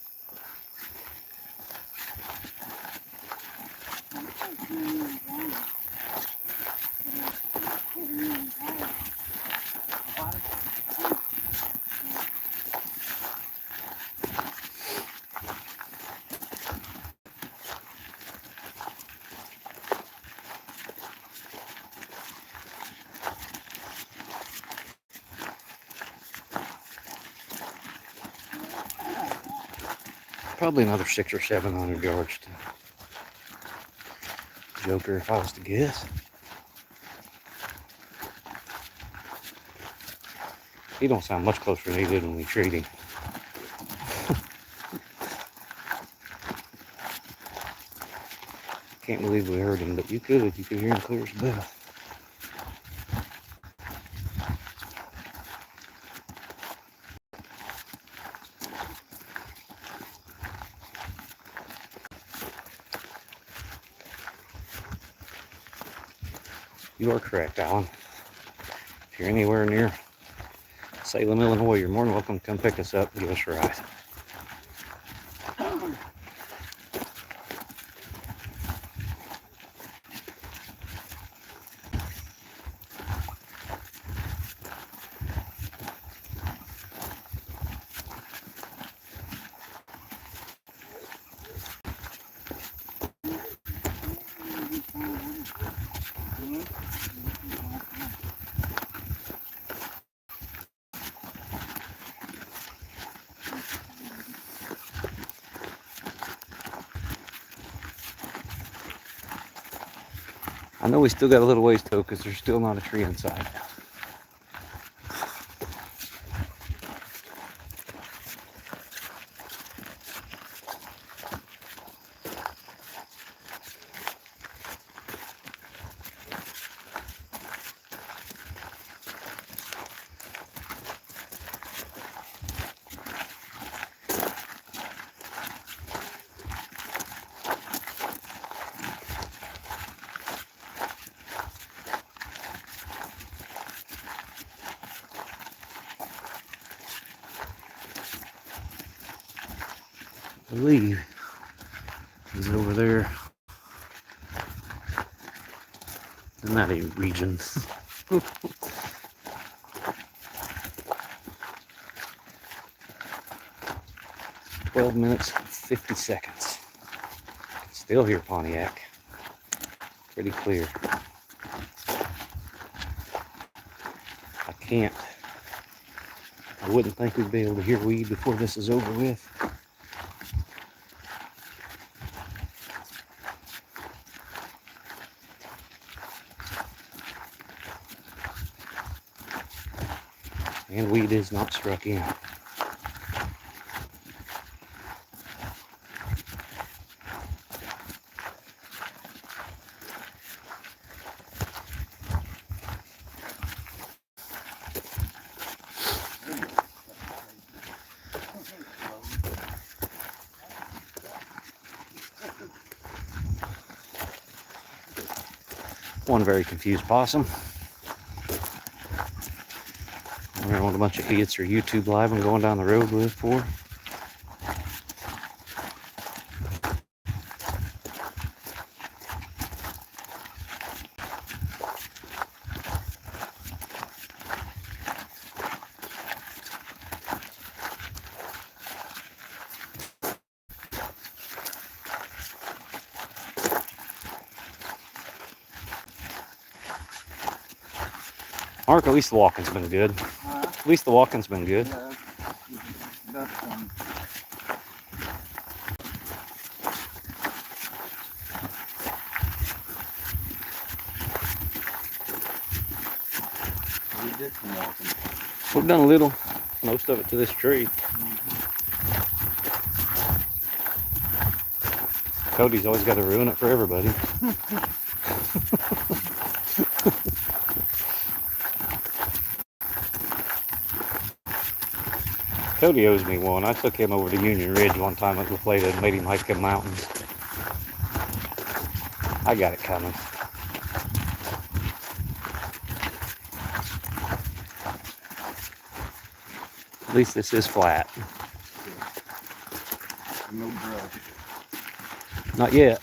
Probably another 600 or 700 yards to Joker if I was to guess. He don't sound much closer than he did when we treated him. Can't believe we heard him, but you could hear him clear as a bell. You are correct, Alan. If you're anywhere near Salem, Illinois, you're more than welcome to come pick us up and give us a ride. I know we still got a little ways to go because there's still not a tree inside. I believe he's over there in that region. 12 minutes, 50 seconds. Still here, Pontiac. Pretty clear. I wouldn't think we'd be able to hear weed before this is over with. And weed is not struck in. One very confused possum. I don't know what a bunch of idiots are YouTube live and going down the road with for. Mark, at least the walking's been good. At least the walking's been good. Yeah, that's we did some walking. We've done a little, most of it to this tree. Cody's always got to ruin it for everybody. Cody owes me one. I took him over to Union Ridge one time at La Plata and made him hike the mountains. I got it coming. At least this is flat. No brush. Not yet.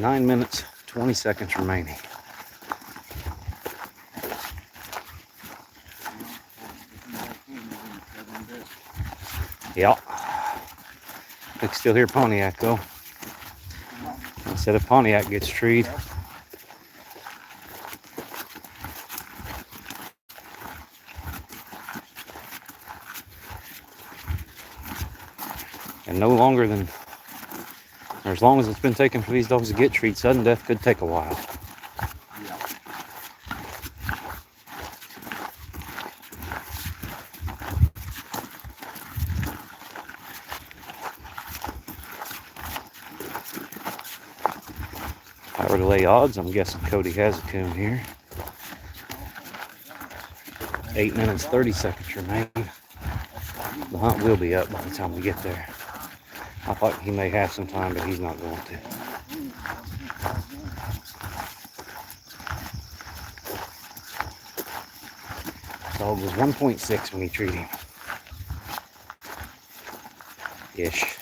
9 minutes, 20 seconds remaining. Yeah. I can still hear Pontiac though. Instead of Pontiac gets treed. And no longer than, or as long as it's been taken for these dogs to get treed, sudden death could take a while. If I were to lay odds, I'm guessing Cody has a coon here. 8 minutes, 30 seconds remaining. The hunt will be up by the time we get there. I thought he may have some time, but he's not going to. Dog was 1.6 when he treated him. Ish.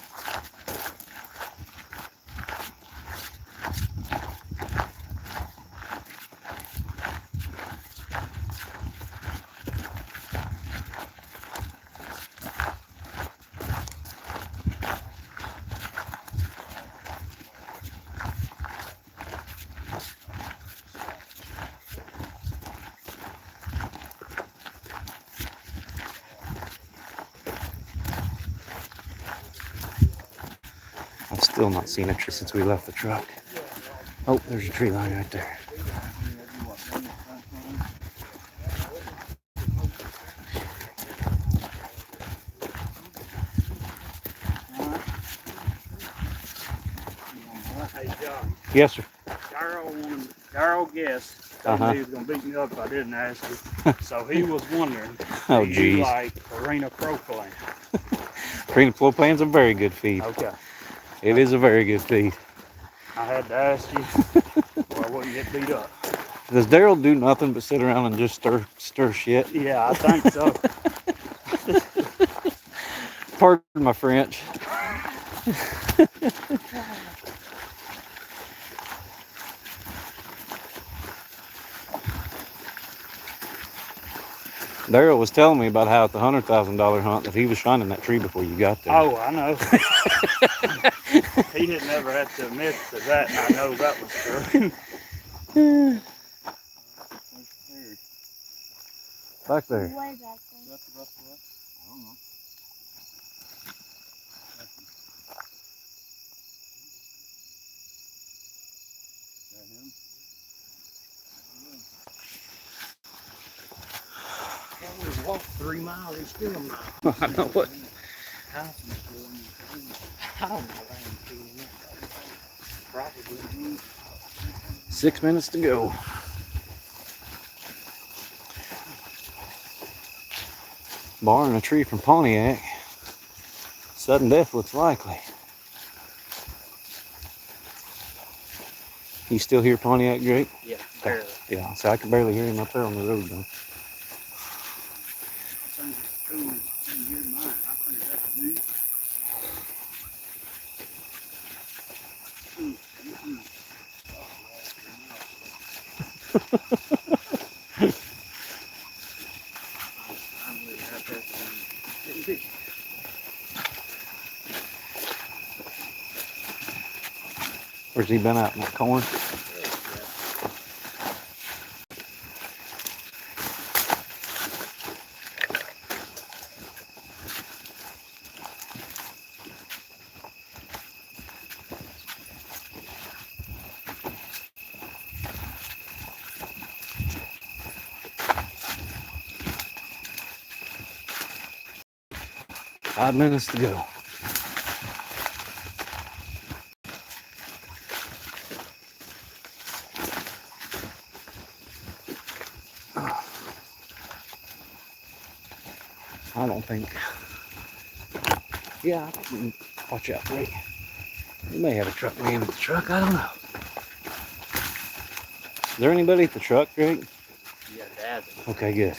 I've still not seen a tree since we left the truck. Oh, there's a tree line right there. Hey, John. Yes, sir. Daryl guessed told me he was gonna beat me up if I didn't ask him. So he was wondering. Oh, do you geez. like Arena Pro Plan? Green Flow Plan's a very good feed. Okay. It is a very good feed. I had to ask you, or I wouldn't get beat up. Does Daryl do nothing but sit around and just stir shit? Yeah, I think so. Pardon my French. Daryl was telling me about how at the $100,000 hunt that he was shining that tree before you got there. Oh, I know. He didn't ever have to admit to that, and I know that was true. Back there. Way back there. That's the best way? I don't know. Is that him? Can't we walk 3 miles? He's still a mile. I know what. I don't know why I'm feeling it. Probably. 6 minutes to go. Barring a tree from Pontiac, sudden death looks likely. You still hear Pontiac, Drake? Yeah, barely. Yeah, so I can barely hear him up there on the road though. I think it's cool. You hear mine. I think that's new. I'm really happy with that. Where's he been out in that corn? Five minutes to go. I don't think. Yeah, I think we can watch out, Blake. We may have a truck man at the truck. I don't know. Is there anybody at the truck, Drake? Yeah, Dad. Okay, good.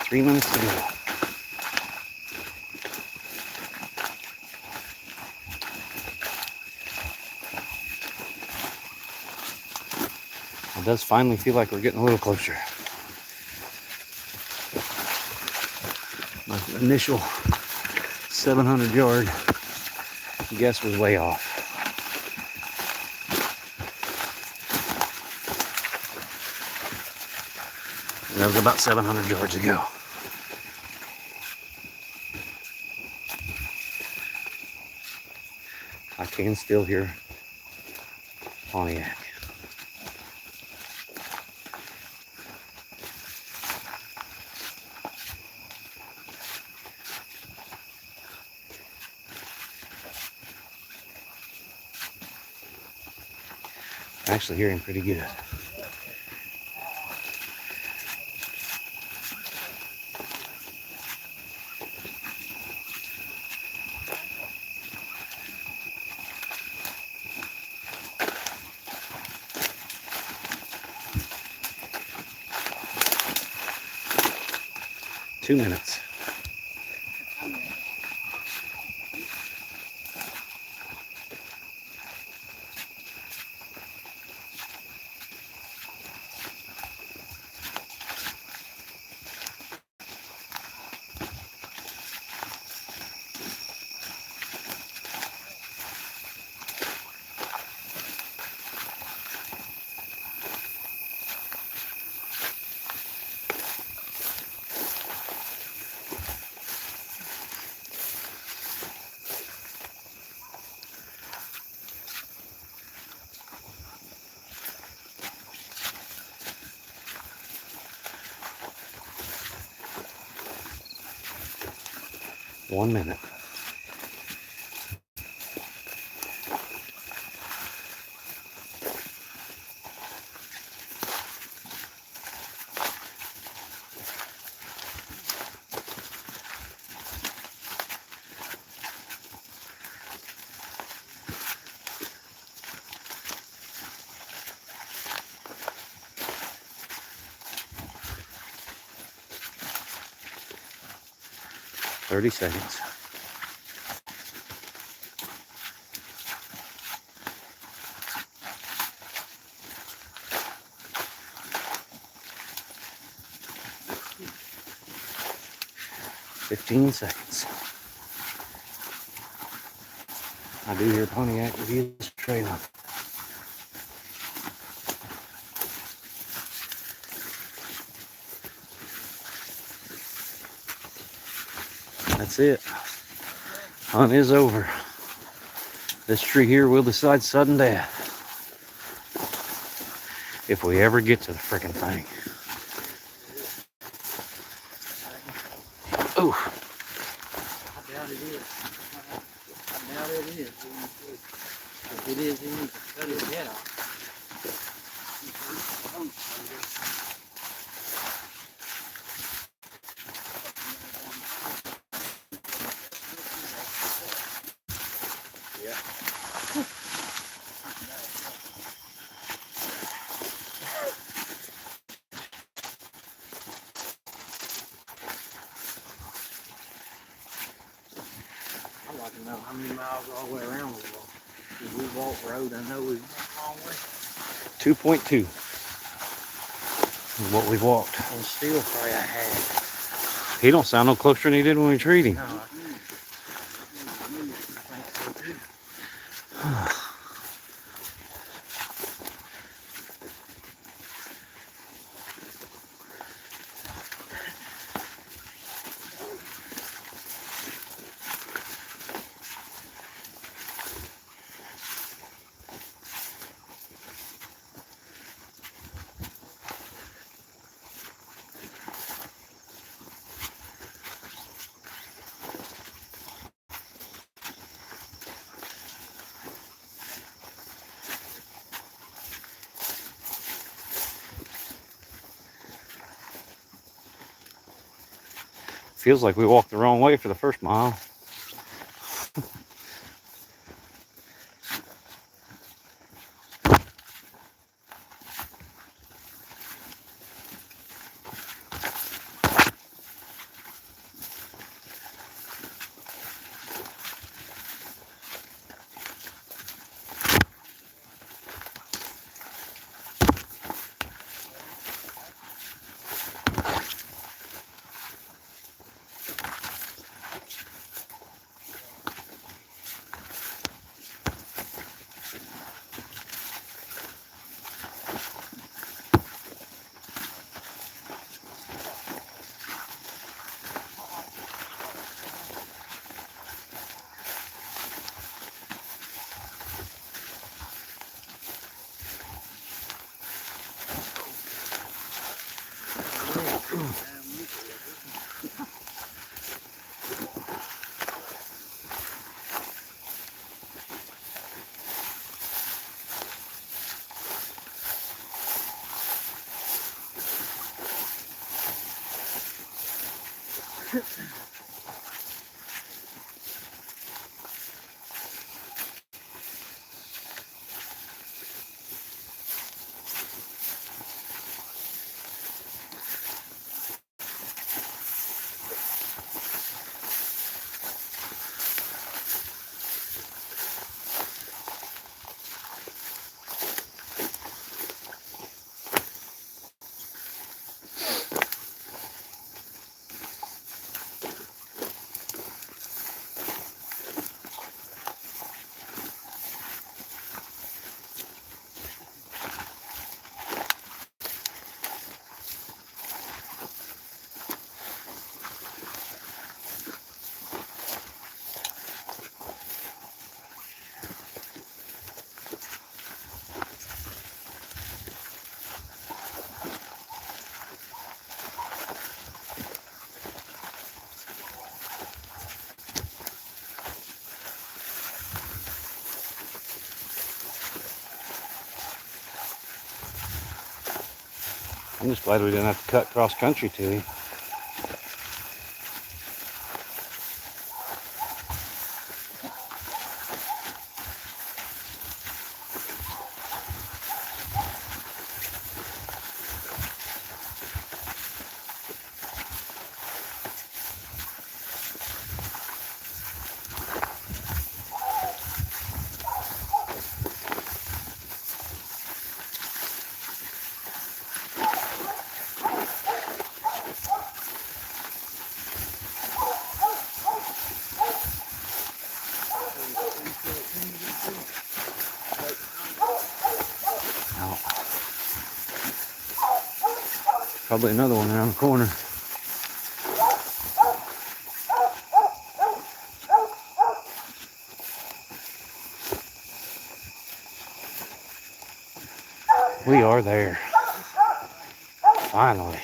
3 minutes to go. It does finally feel like we're getting a little closer. My initial 700 yard guess was way off. And that was about 700 yards ago. I can still hear Pontiac. I'm actually hearing pretty good. Two minutes. One minute. Thirty seconds. Fifteen seconds. I do hear Pontiac, but he is trailing. That's it. Hunt is over. This tree here will decide sudden death. If we ever get to the frickin' thing. Oh. I doubt it is. I doubt it is. If it is, he needs to cut his head off. I'd like to know how many miles all the way around we walk. If we walk road, I know we went a long way. 2.2 is what we've walked. And still probably a half. He don't sound no closer than he did when we treated him. No, I think so too. Feels like we walked the wrong way for the first mile. I'm just glad we didn't have to cut cross country to him. Probably another one around the corner. We are there. Finally.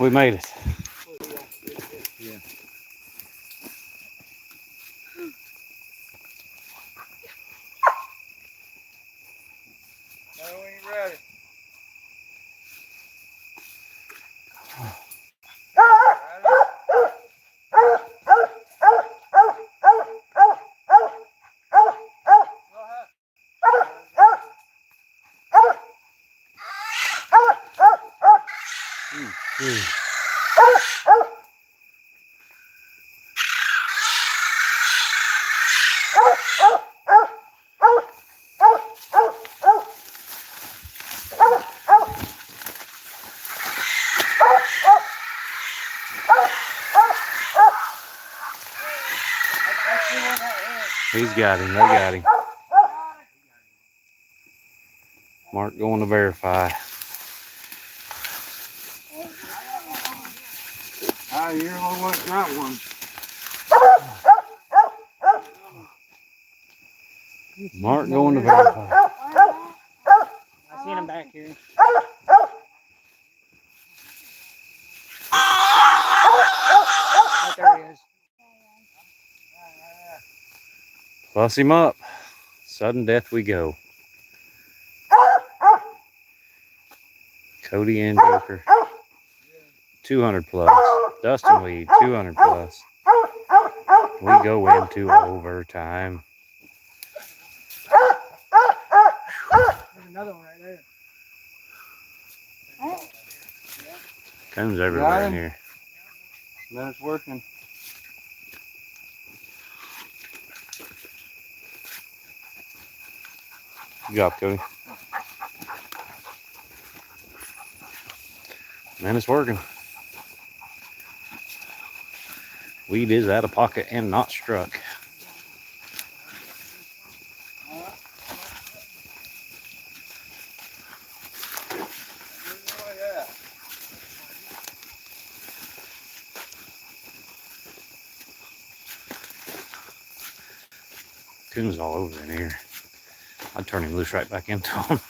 We made it. Yeah. No, we ain't ready. He's got him. They got him. Mark going to verify. Ah, you're the only one that got one. Mark going to verify. I seen him back here. Oh, there he is. Plus him up. Sudden death we go. Cody and Joker. 200 plus. Dustin Weed, 200 plus. We go into overtime. There's another one right there. Comes everywhere in here. Then it's working. Good job, Cody. And it's working. Weed is out of pocket and not struck. Coon's all over in here. I'd turn him loose right back into him.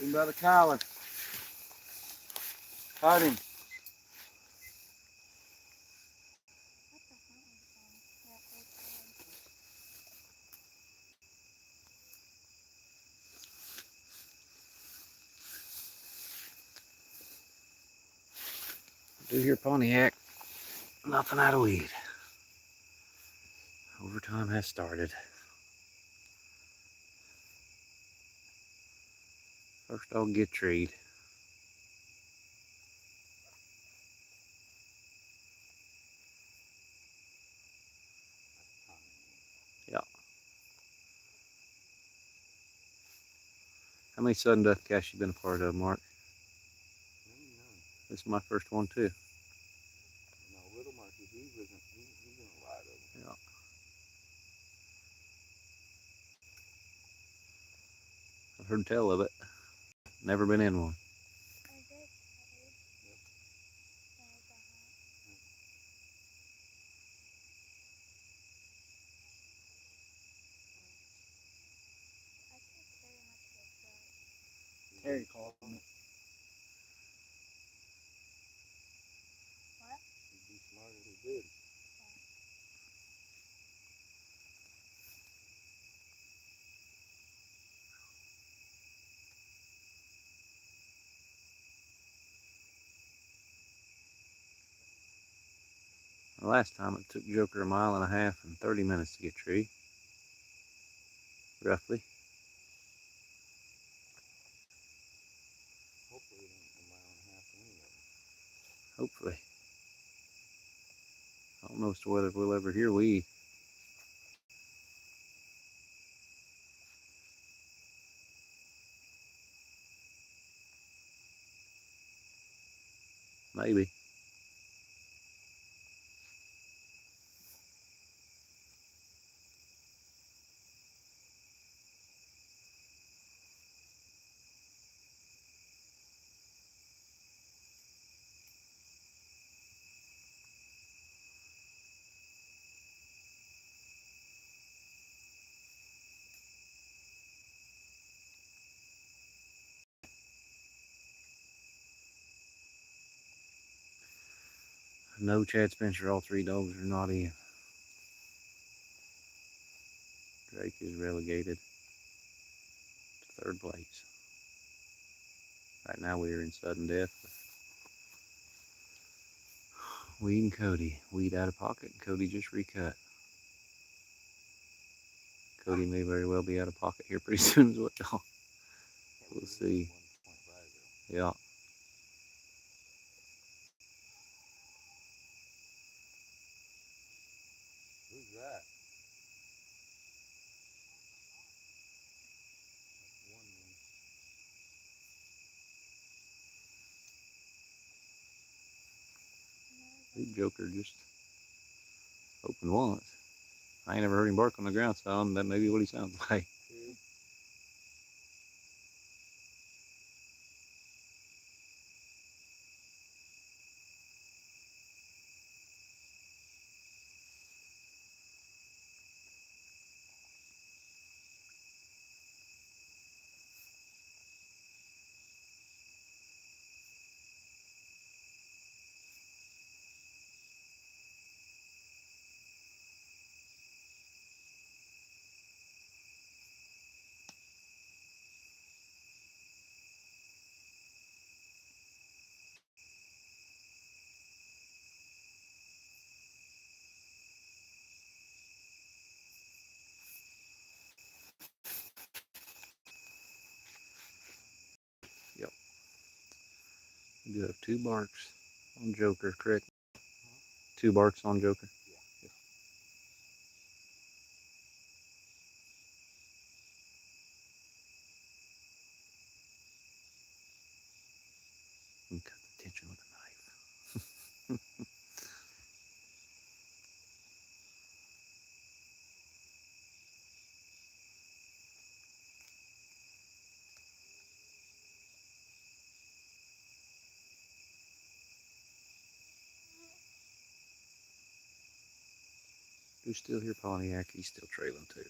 Him by the collar. Caught him. Do your Pontiac. Nothing out of weed. Overtime has started. First dog get treed. Yeah. How many sudden death casts you been a part of, Mark? This is my first one too. No, little Marky, he's in a lot of them. Yeah. I've heard tell of it. Never been in one. Terry called me. What? He'd be smart if he did. The last time it took Joker 1.5 miles and 30 minutes to get tree. Roughly. Hopefully it ain't a mile and a half anyway. Hopefully. I don't know as to whether we'll ever hear weed. Maybe. No, Chad Spencer, all 3 dogs are not in. Drake is relegated to 3rd place. Right now we are in sudden death with Weed and Cody. Weed out of pocket and Cody just recut. Cody may very well be out of pocket here pretty soon as well. We'll see. Yeah. Who's that? Big Joker just opened once. I ain't never heard him bark on the ground, so that may be what he sounds like. We do have 2 barks on Joker, correct? 2 barks on Joker. Yeah. And cut the tension with a knife. You still hear Pontiac? He's still trailing too.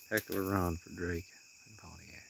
Heck of a run for Drake and Pontiac.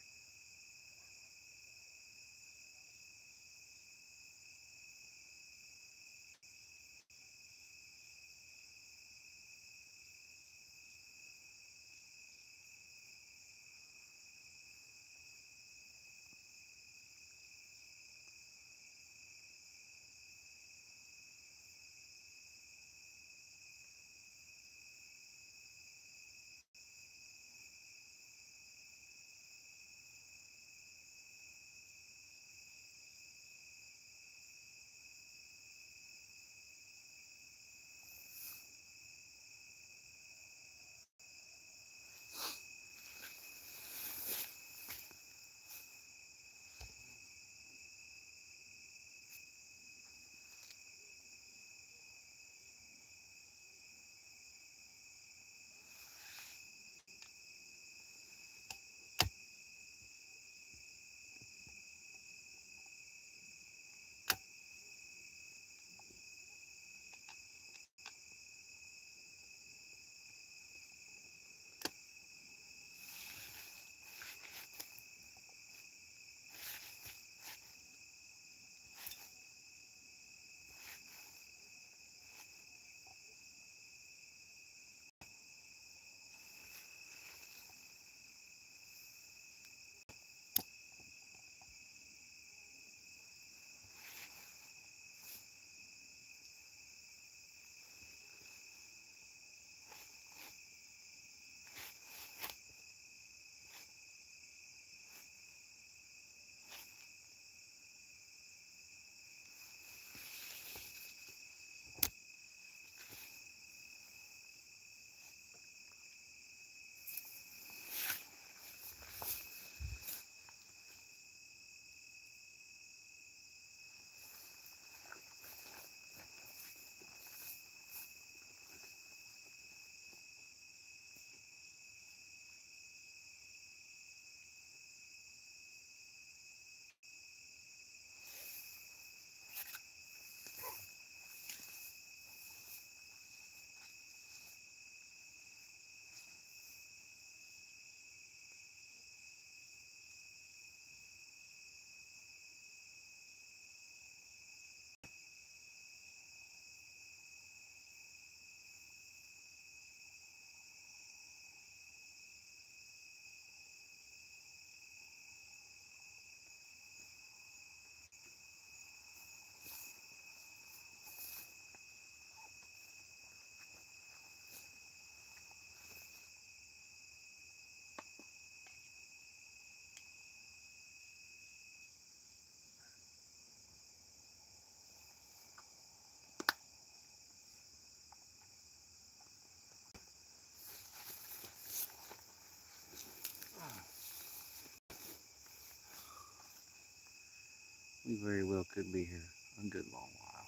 We very well could be here a good long while.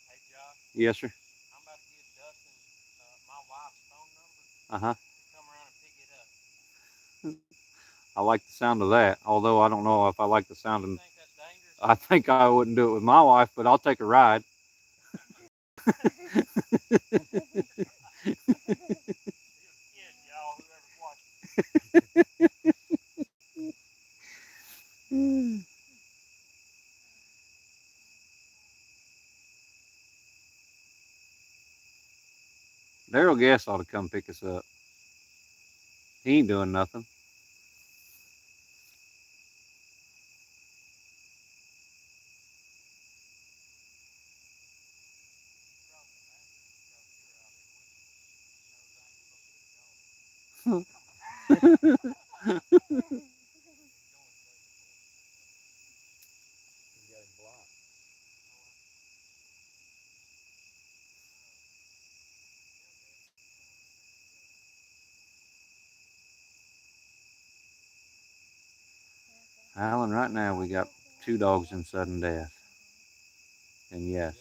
Hey Josh, Yes, sir. I'm about to give Dustin my wife's phone number Uh-huh. to come around and pick it up. I like the sound of that, although I don't know if I like the sound You of. think that's dangerous? I think I wouldn't do it with my wife, but I'll take a ride. Kid, y'all, whoever's watching. Daryl Guess ought to come pick us up. He ain't doing nothing. Alan, right now we got 2 dogs in sudden death. And yes,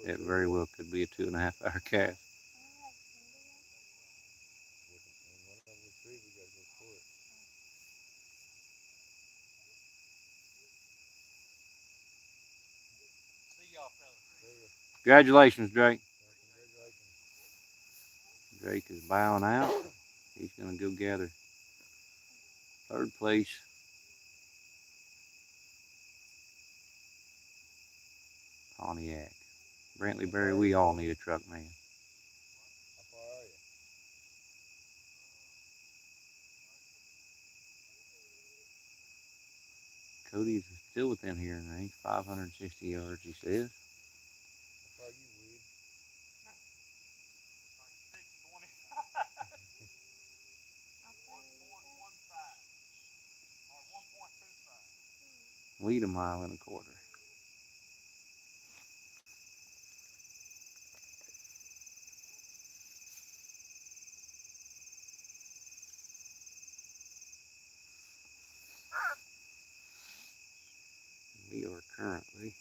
it very well could be a 2.5-hour calf. Congratulations, Drake. Drake is bowing out. He's going to go gather 3rd place. Pontiac. Brantley Berry, we all need a truck, man. Cody's still within hearing range, 560 yards, he says. Lead 1.25 miles. We are currently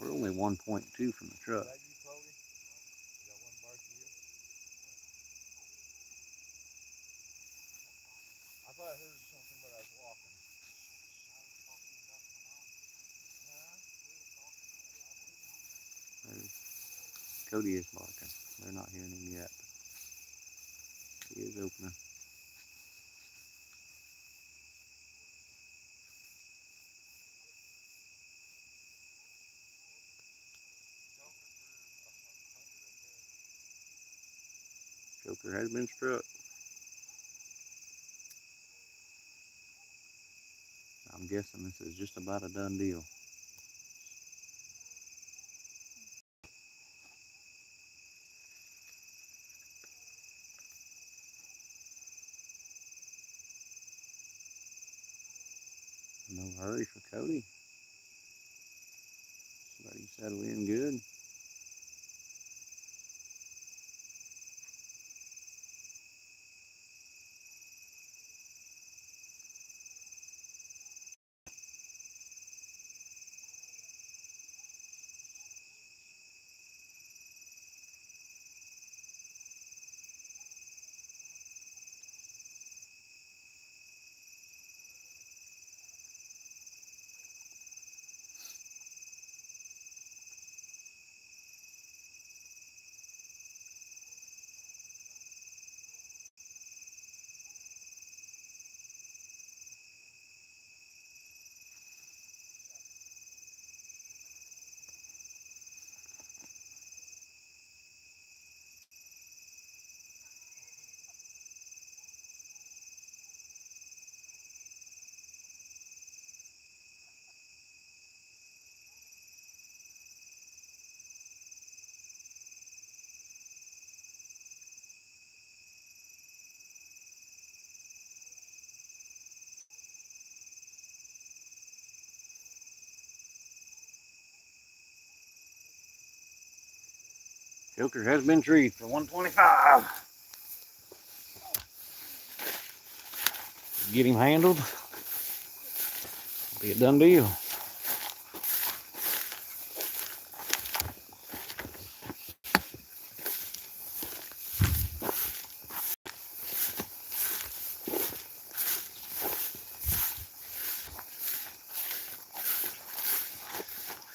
we're only 1.2 from the truck. Cody is barking. They're not hearing him yet. He is opening. Joker has been struck. I'm guessing this is just about a done deal. No hurry for Cody. Let him settle in good. Joker has been treed for 125. Get him handled. Be a done deal.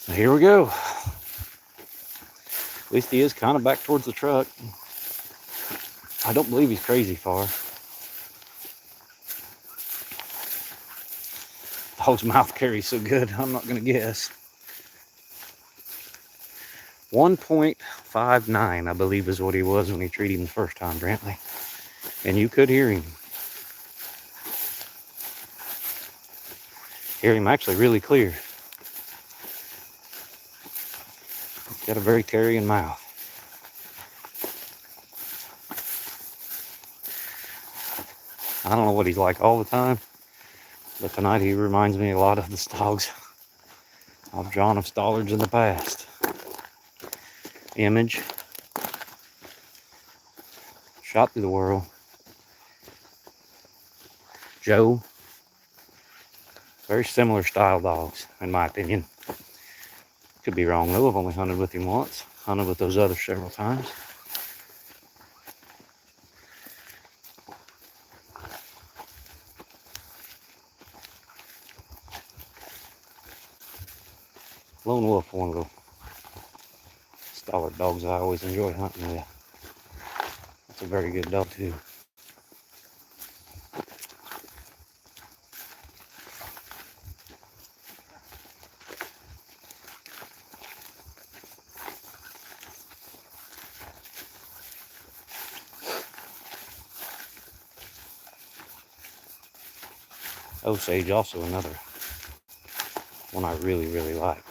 So here we go. At least he is kind of back towards the truck. I don't believe he's crazy far. dog's mouth carries so good, I'm not going to guess. 1.59, I believe, is what he was when he treated him the first time, Brantley. And you could hear him. Hear him actually really clear. He's got a very carrying mouth. I don't know what he's like all the time, but tonight he reminds me a lot of the dogs I've drawn of Stollards in the past. Image. Shot through the world. Joe. Very similar style dogs, in my opinion. Could be wrong though. I've only hunted with him once. Hunted with those others several times. Lone Wolf, one of the Stallard dogs I always enjoy hunting with. That's a very good dog too. Osage, also another one I really, really like.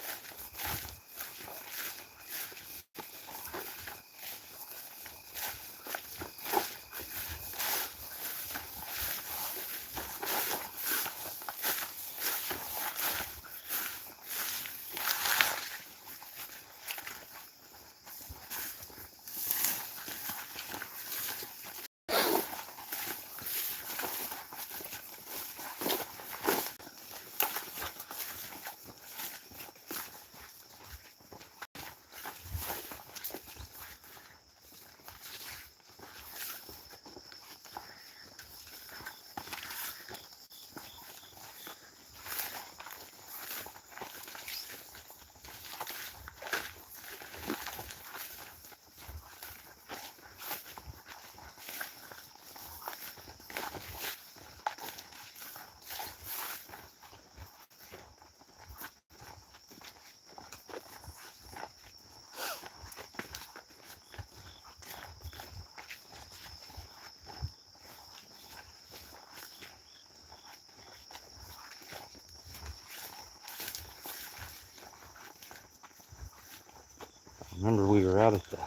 Remember we were out at the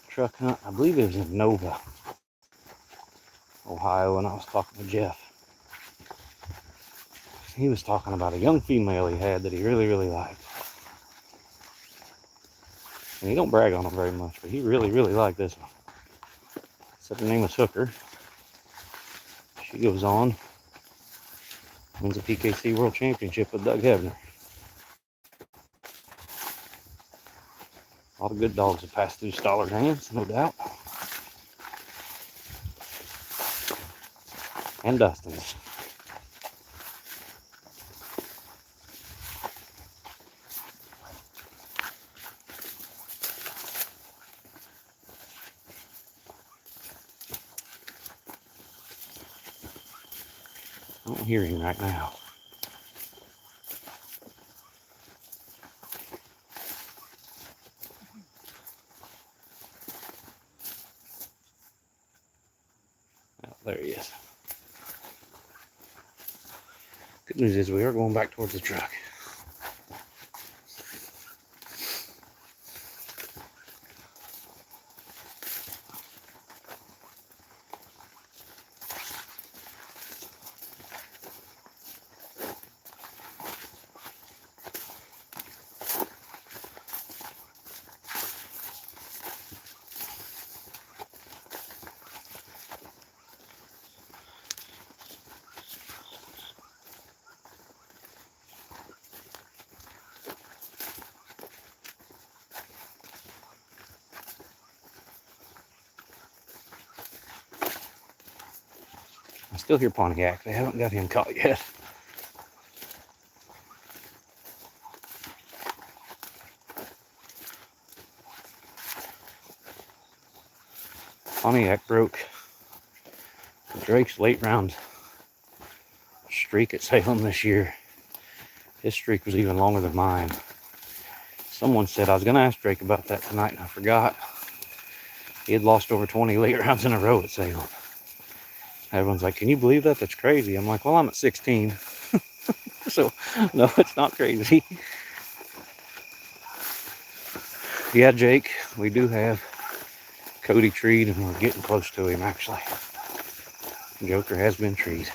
truck hunt, I believe it was in Nova, Ohio, and I was talking to Jeff. He was talking about a young female he had that he really, really liked. And he don't brag on them very much, but he really, really liked this one. Said her name was Hooker. She goes on, wins a PKC World Championship with Doug Hebner. A lot of good dogs have passed through Stallard hands, no doubt. And Dustin's. I don't hear him right now. Oh, there he is. Good news is we are going back towards the truck. I still hear Pontiac. They haven't got him caught yet. Pontiac broke Drake's late round streak at Salem this year. His streak was even longer than mine. Someone said, I was going to ask Drake about that tonight, and I forgot. He had lost over 20 late rounds in a row at Salem. Everyone's like, can you believe that? That's crazy. I'm like, well, I'm at 16. So, no, it's not crazy. Yeah, Jake, we do have Cody treed, and we're getting close to him, actually. Joker has been treed.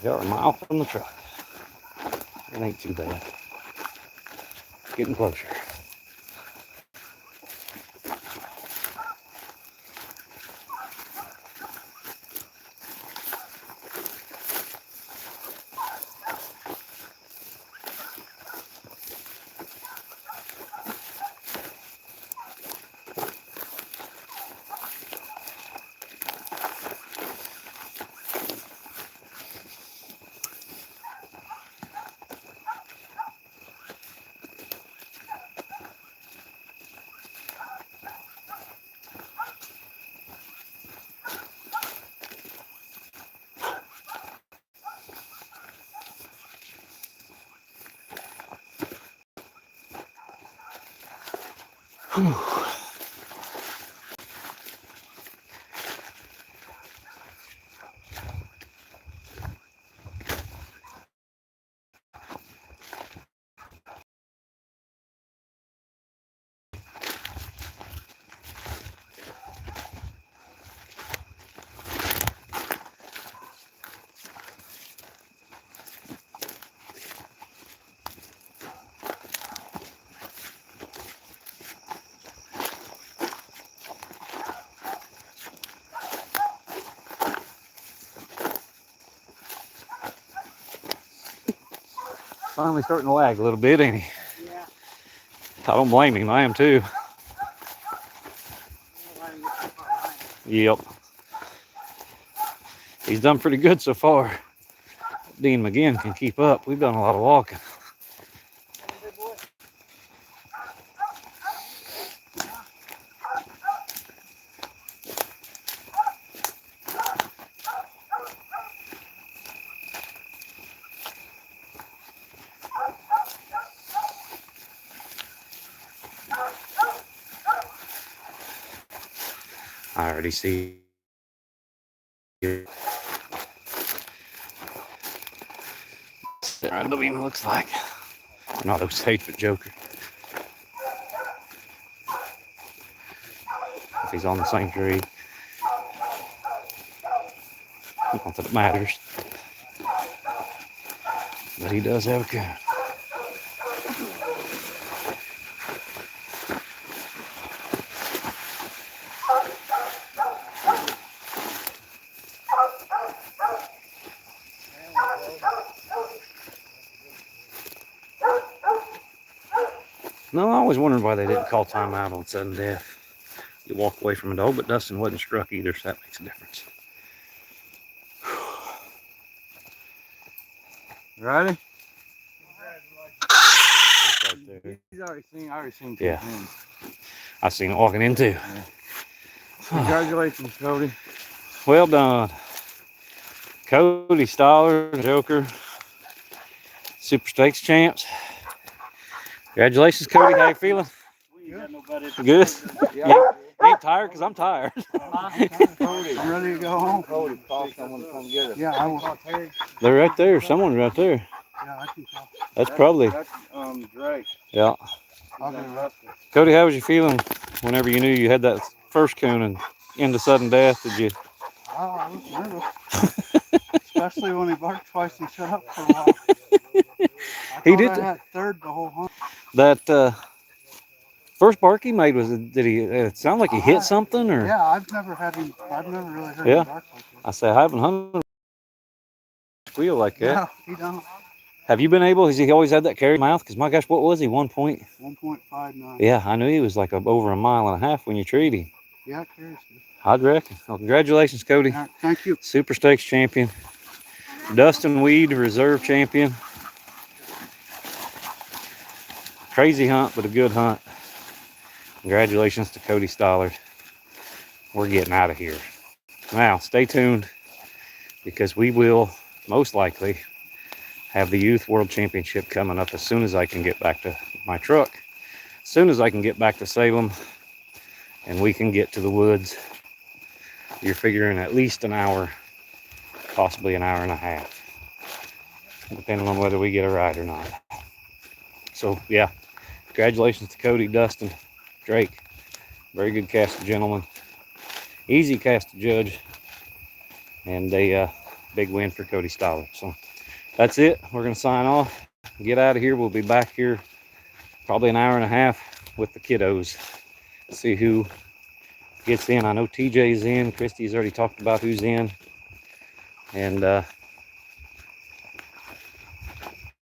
We are a mile from the truck. It ain't too bad. Getting closer. Whew. Finally starting to lag a little bit, ain't he? Yeah. I don't blame him. I am too. Yep. He's done pretty good so far. Dean McGinn can keep up. We've done a lot of walking. I already see you. There, I know what he looks like. Not Osage, but Joker. If he's on the same tree. Not that it matters. But he does have a coon. No, I always wondered why they didn't call timeout on sudden death. You walk away from a dog, but Dustin wasn't struck either, so that makes a difference. Ready? Right He's already seen. I already seen. Yeah. I seen it walking in too. Yeah. Congratulations, Cody. Well done. Cody Stoller, Joker, Superstakes champs. Congratulations, Cody. How you feeling? Good. Yeah. You ain't tired? Because I'm tired. Cody, I'm ready to go home. Cody, call someone to come get us. Yeah, I will. They're right there. Someone's right there. Yeah, I can call. That's probably. That's Drake. Yeah. Cody, how was you feeling whenever you knew you had that first coon and into sudden death? Did you? Oh, I was nervous. Especially when he barked twice and shut up for a while. He did. I had third the whole hunt. That first bark he made was, did he? It sounded like he hit something, or? Yeah, I've never really heard him bark like that. I say I haven't hunted a squeal like that. No, he don't. Have you been able? Has he always had that carry mouth? Because my gosh, what was he? 1.59. Yeah, I knew he was like over a mile and a half when you treat him. Yeah, carries good. I'd reckon. Well, congratulations, Cody. All right, thank you. Superstakes champion. Dustin Weed, reserve champion. Crazy hunt, but a good hunt. Congratulations to Cody Stollard. We're getting out of here. Now, stay tuned because we will most likely have the Youth World Championship coming up as soon as I can get back to my truck. As soon as I can get back to Salem and we can get to the woods. You're figuring at least an hour, possibly an hour and a half, depending on whether we get a ride or not. So, yeah, congratulations to Cody, Dustin, Drake. Very good cast of gentlemen. Easy cast to judge. And a big win for Cody Stollard. So, that's it. We're going to sign off, get out of here. We'll be back here probably an hour and a half with the kiddos. See who gets in. I know TJ's in. Christy's already talked about who's in. And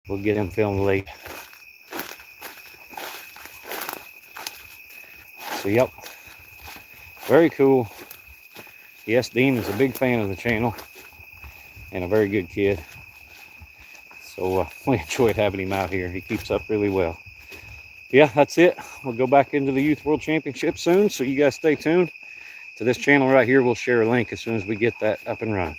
we'll get him filmed late. So, yep. Very cool. Yes, Dean is a big fan of the channel. And a very good kid. So we enjoyed having him out here. He keeps up really well. Yeah, that's it. We'll go back into the Youth World Championship soon. So you guys stay tuned to this channel right here. We'll share a link as soon as we get that up and running.